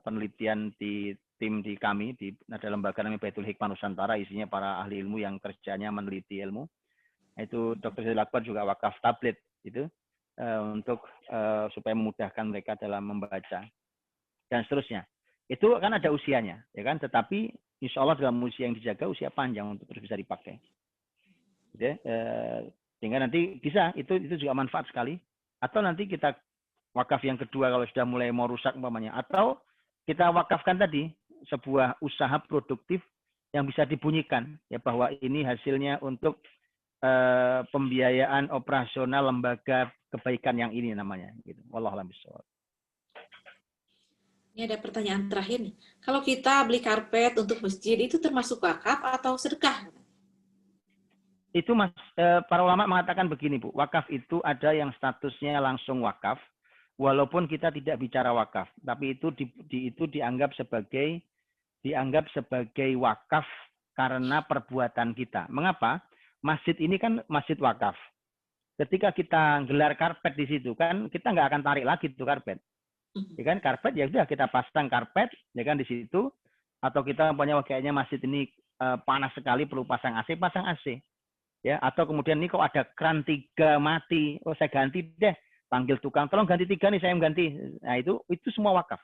penelitian di tim di kami, ada lembaga namanya Baitul Hikmah Nusantara, isinya para ahli ilmu yang kerjanya meneliti ilmu. Itu Dr. Zaidul Akbar juga wakaf tablet itu untuk supaya memudahkan mereka dalam membaca dan seterusnya. Itu kan ada usianya, ya kan, tetapi insya Allah dalam usia yang dijaga, usia panjang untuk terus bisa dipakai. Gitu, sehingga nanti bisa, itu juga manfaat sekali. Atau nanti kita wakaf yang kedua kalau sudah mulai mau rusak umpamanya, atau kita wakafkan tadi sebuah usaha produktif yang bisa dibunyikan ya bahwa ini hasilnya untuk pembiayaan operasional lembaga kebaikan yang ini namanya gitu. Wallahu a'lam bishawab. Ini ada pertanyaan terakhir nih. Kalau kita beli karpet untuk masjid itu termasuk wakaf atau sedekah? Itu para ulama mengatakan begini Bu, wakaf itu ada yang statusnya langsung wakaf, walaupun kita tidak bicara wakaf, tapi itu dianggap sebagai wakaf karena perbuatan kita. Mengapa? Masjid ini kan masjid wakaf. Ketika kita gelar karpet di situ kan kita nggak akan tarik lagi tuh karpet. Ya kan karpet ya sudah kita pasang karpet ya kan di situ, atau kita punya kayaknya masjid ini panas sekali perlu pasang AC ya, atau kemudian ini kok ada keran 3 mati, oh saya ganti deh, panggil tukang tolong ganti 3 nih saya ganti. Nah itu semua wakaf,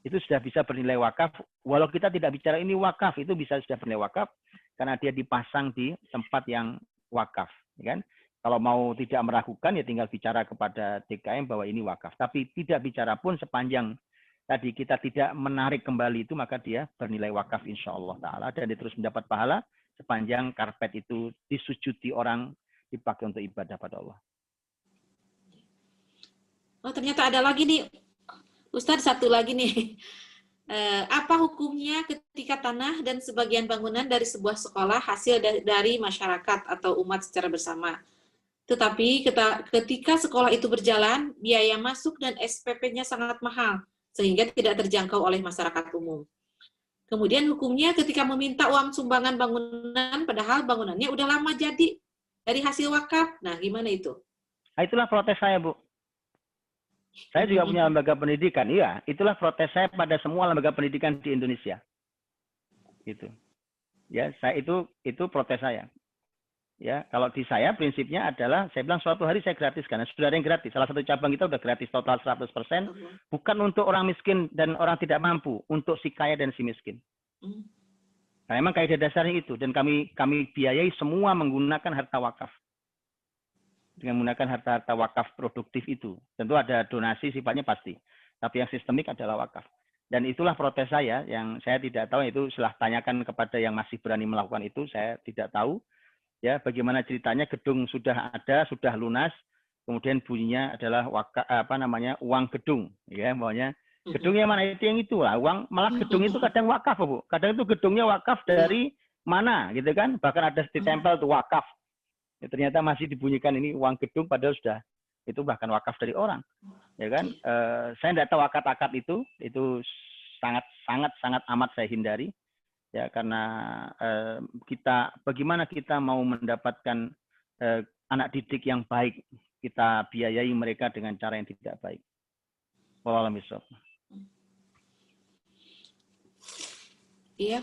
itu sudah bisa bernilai wakaf, walau kita tidak bicara ini wakaf, itu bisa sudah bernilai wakaf karena dia dipasang di tempat yang wakaf ya kan. Kalau mau tidak meragukan ya tinggal bicara kepada DKM bahwa ini wakaf. Tapi tidak bicara pun sepanjang tadi kita tidak menarik kembali itu maka dia bernilai wakaf insya Allah Ta'ala. Dan dia terus mendapat pahala sepanjang karpet itu disujudi orang, dipakai untuk ibadah pada Allah. Oh ternyata ada lagi nih. Ustadz satu lagi nih. Apa hukumnya ketika tanah dan sebagian bangunan dari sebuah sekolah hasil dari masyarakat atau umat secara bersama? Tetapi ketika sekolah itu berjalan, biaya masuk dan SPP-nya sangat mahal, sehingga tidak terjangkau oleh masyarakat umum. Kemudian hukumnya ketika meminta uang sumbangan bangunan, padahal bangunannya udah lama jadi dari hasil wakaf. Nah, gimana itu? Nah, itulah protes saya, Bu. Saya juga punya lembaga pendidikan. Iya, itulah protes saya pada semua lembaga pendidikan di Indonesia. Gitu. Ya, itu protes saya. Ya, kalau di saya prinsipnya adalah saya bilang suatu hari saya gratiskan. Sudah ada yang gratis. Salah satu cabang kita udah gratis total 100%. Bukan untuk orang miskin dan orang tidak mampu, untuk si kaya dan si miskin. Nah, memang kaidah dasarnya itu, dan kami biayai semua menggunakan harta wakaf. Dengan menggunakan harta wakaf produktif itu. Tentu ada donasi sifatnya pasti. Tapi yang sistemik adalah wakaf. Dan itulah protes saya yang saya tidak tahu, itu setelah tanyakan kepada yang masih berani melakukan itu, saya tidak tahu. Ya, bagaimana ceritanya gedung sudah ada, sudah lunas, kemudian bunyinya adalah uang gedung, ya, maunya gedungnya mana itu yang itulah uang, malah gedung itu kadang wakaf, Bu. Kadang itu gedungnya wakaf dari mana, gitu kan? Bahkan ada ditempel tuh wakaf. Ya, ternyata masih dibunyikan ini uang gedung padahal sudah itu bahkan wakaf dari orang, ya kan? Saya tidak tahu akad-akad itu sangat amat saya hindari. Ya, karena bagaimana kita mau mendapatkan anak didik yang baik, kita biayai mereka dengan cara yang tidak baik. Wallahu a'lam bishawab. Iya,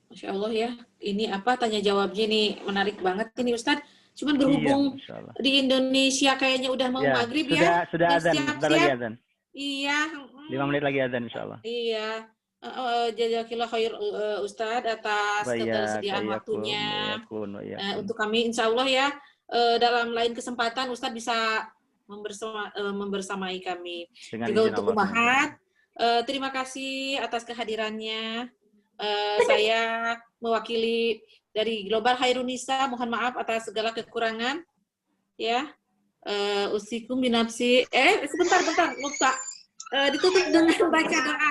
Masya Allah ya. Ini apa tanya jawabnya nih menarik banget ini Ustadz. Cuman berhubung di Indonesia kayaknya udah mau maghrib ya. Sudah azan, sebentar lagi azan. Iya. 5 menit lagi azan insya Allah. Iya. Jazakillah khair Ustadz atas ketersediaan waktunya. Untuk kami insya Allah ya dalam lain kesempatan Ustadz bisa membersamai kami. Dengan juga untuk Umahat, terima kasih atas kehadirannya. Saya mewakili dari Global Khairunisa, mohon maaf atas segala kekurangan. Ya, usikum binafsi. Sebentar, lupa. Ditutup dengan baca doa.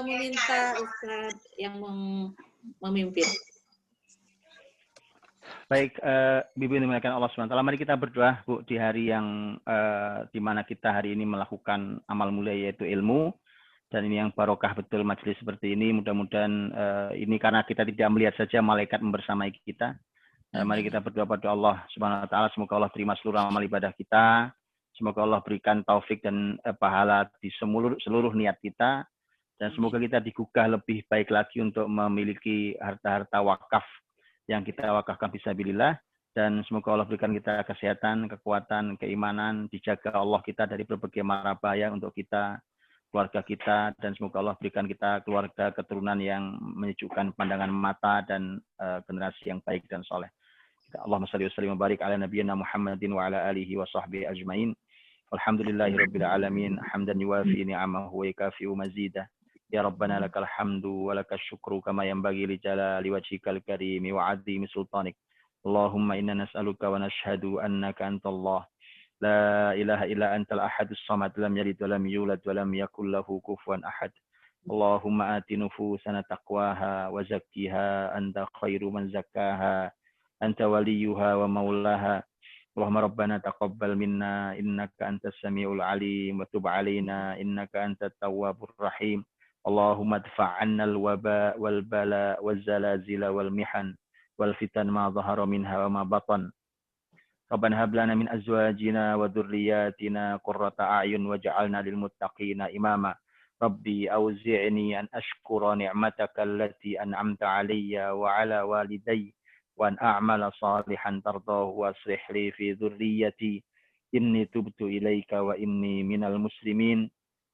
Meminta Ustadz yang memimpin. Baik, Bibi dimuliakan Allah SWT. Mari kita berdoa, Bu, di hari yang di mana kita hari ini melakukan amal mulia yaitu ilmu, dan ini yang barokah betul majelis seperti ini. Mudah-mudahan ini karena kita tidak melihat saja malaikat membersamai kita. Mari kita berdoa pada Allah Subhanahu wa taala, semoga Allah terima seluruh amal ibadah kita. Semoga Allah berikan taufik dan pahala di seluruh niat kita. Dan semoga kita digugah lebih baik lagi untuk memiliki harta-harta wakaf yang kita wakafkan fisabilillah. Dan semoga Allah berikan kita kesehatan, kekuatan, keimanan, dijaga Allah kita dari berbagai mara bahaya untuk kita, keluarga kita, dan semoga Allah berikan kita keluarga keturunan yang menyejukkan pandangan mata dan generasi yang baik dan soleh. Allahumma shalli wa sallim wa barik ala nabiyyina Muhammadin wa ala alihi wa sahbihi ajmain. Walhamdulillahi rabbil alamin hamdan yuwafi ni'amahu wa yakafi'u mazidah. Ya Rabbana lakal hamdu wa lakal syukru kama yanbaghi li jalali wajhikal karimi wa 'azimi sultanik. Allahumma inna nas'aluka wa nashhadu annaka antallah la ilaha illa antal ahadus samad lam yalid wa lam yulad wa lam yakul lahu kufuwan ahad. Allahumma ati nufusana taqwaha wa zakkiha anta khairu man zakkaha anta waliyuha wa maulaha. Allahumma rabbana taqabbal minna innaka antas samiul alim wa tub alaina innaka antat tawwabur rahim. Allahumma adfa' 'anna al-waba wal bala wal zalazila wal mihan wal fitan ma dhahara minha wa ma batan. Rabbana hab lana min azwajina wa dhurriyyatina qurrata a'yun waj'alna lil muttaqina imama. Rabbi auzi'ni an ashkura ni'mataka allati an'amta 'alayya wa 'ala walidayya wa an a'mala salihan tardahu wa aslih li fi dhurriyyati inni tubtu ilaika wa inni minal muslimin.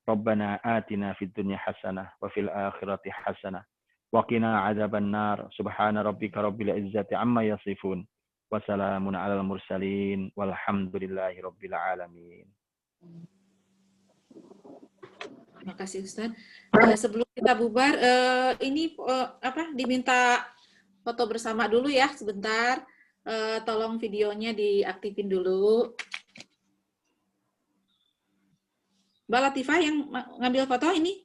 Rabbana atina fid dunya hasanah wa fil akhirati hasanah wa qina 'adzaban nar. Subhana rabbika rabbil izzati amma yasifun wa salamun 'alal mursalin walhamdulillahi rabbil alamin. Terima kasih Ustaz. Sebelum kita bubar, ini diminta foto bersama dulu ya sebentar. Tolong videonya diaktifin dulu. Mbak Latifah yang ngambil foto ini?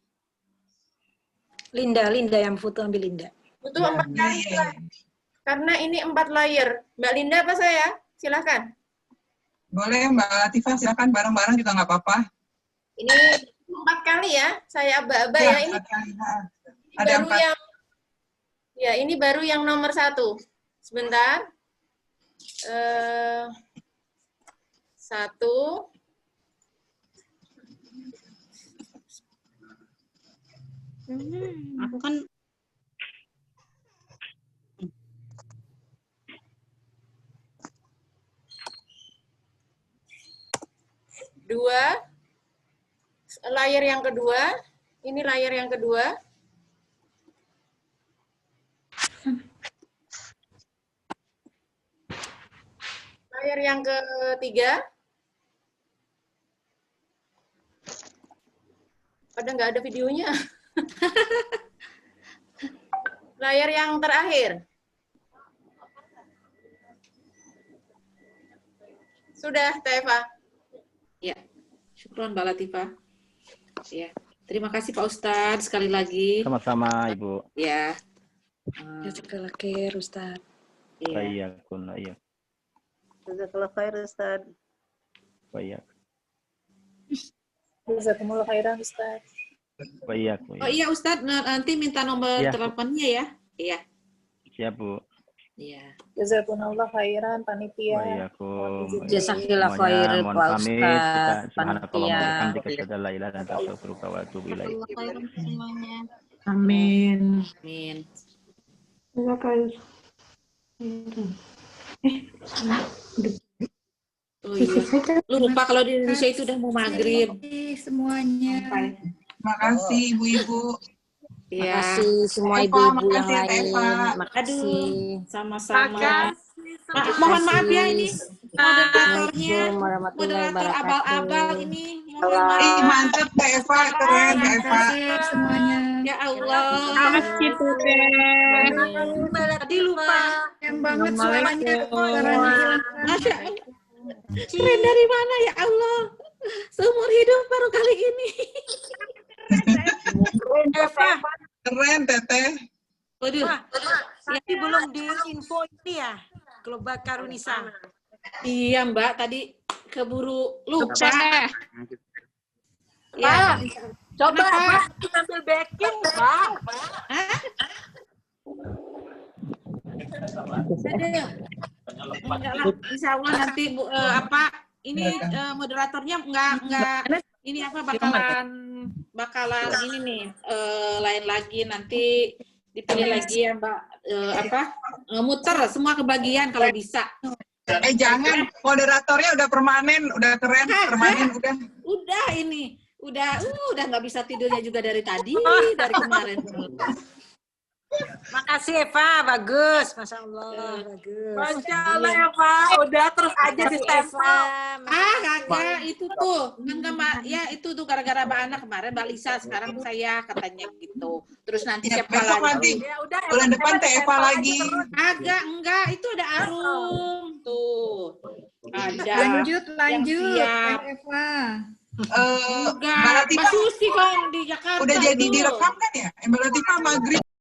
Linda yang foto, ambil Linda. Butuh 4 layer. Karena ini 4 layer. Mbak Linda apa saya? Silakan. Boleh Mbak Latifah, silakan bareng-bareng juga nggak apa-apa. Ini 4 kali ya, saya aba-aba ya. Ini ada baru 4. yang, ya ini baru yang nomor 1. Sebentar. 1. Aku kan 2. Layer yang kedua. Ini layer yang kedua. Layer yang ketiga. Pada nggak ada videonya. Layar yang terakhir. Sudah, Teva. Ya, syukron Mbak Latifah. Ya, terima kasih Pak Ustadz sekali lagi. Sama-sama Ibu. Ya. Jazakallah khair Ustaz. Iya. Iya. Jazakallah khair Ustaz. Baik. Jazakumullah khairan Ustaz. Baik. Oh iya Ustadz, nanti minta nomor teleponnya ya. Iya. Siap Bu. Iya. Jazakumullah khairan panitia. Jazakallah khair Pak Ustaz. Panitia. Amin. Oh iya. Lu lupa kalau di Indonesia itu udah mau maghrib. Semuanya. Terima kasih Ibu-ibu. Iya. Makasih semua ibu-ibu yang lain. Makasih. Sama-sama. Mohon maaf ya ini moderatornya, moderator abal-abal ini. Mohon maaf. Mantap Kak Eva, keren Kak Eva. Semuanya. Ya Allah. Makasih Tadi lupa. Yang banget suaranya. Masya Allah. Keren dari mana ya Allah? Seumur hidup baru kali ini. Keren Teteh. Waduh. Tapi belum diinfo ini ya, Global Karunisa. Iya Mbak, tadi keburu lupa. Ya. Coba Mbak, kita ambil backing, Mbak. Enggak lah, insya Allah nanti ini moderatornya enggak ini bakalan ini nih lain lagi nanti dipilih lagi ya Mbak muter semua kebagian kalau bisa. Jangan, moderatornya udah permanen, udah keren, permanen udah. Udah ini, udah nggak bisa tidurnya juga dari tadi, dari kemarin. Makasih Eva, bagus, Masya Allah, bagus. Masya Allah ya Pak, udah terus aja di Eva. Kagak Kagak, itu tuh. Enggak, ya itu tuh gara-gara Mbak Ana kemarin, Mbak Lisa, sekarang saya katanya gitu. Terus nanti Ya, siapa besok lagi? nanti bulan depan Teh Eva lagi. Agak, enggak, itu ada Arum. Tuh. Ada. Lanjut, Yang siap. Teh Eva. Enggak, Mbak Latifah Mbak Susi kan di Jakarta. udah jadi tuh. direkam kan ya? Mbak Latifah maghrib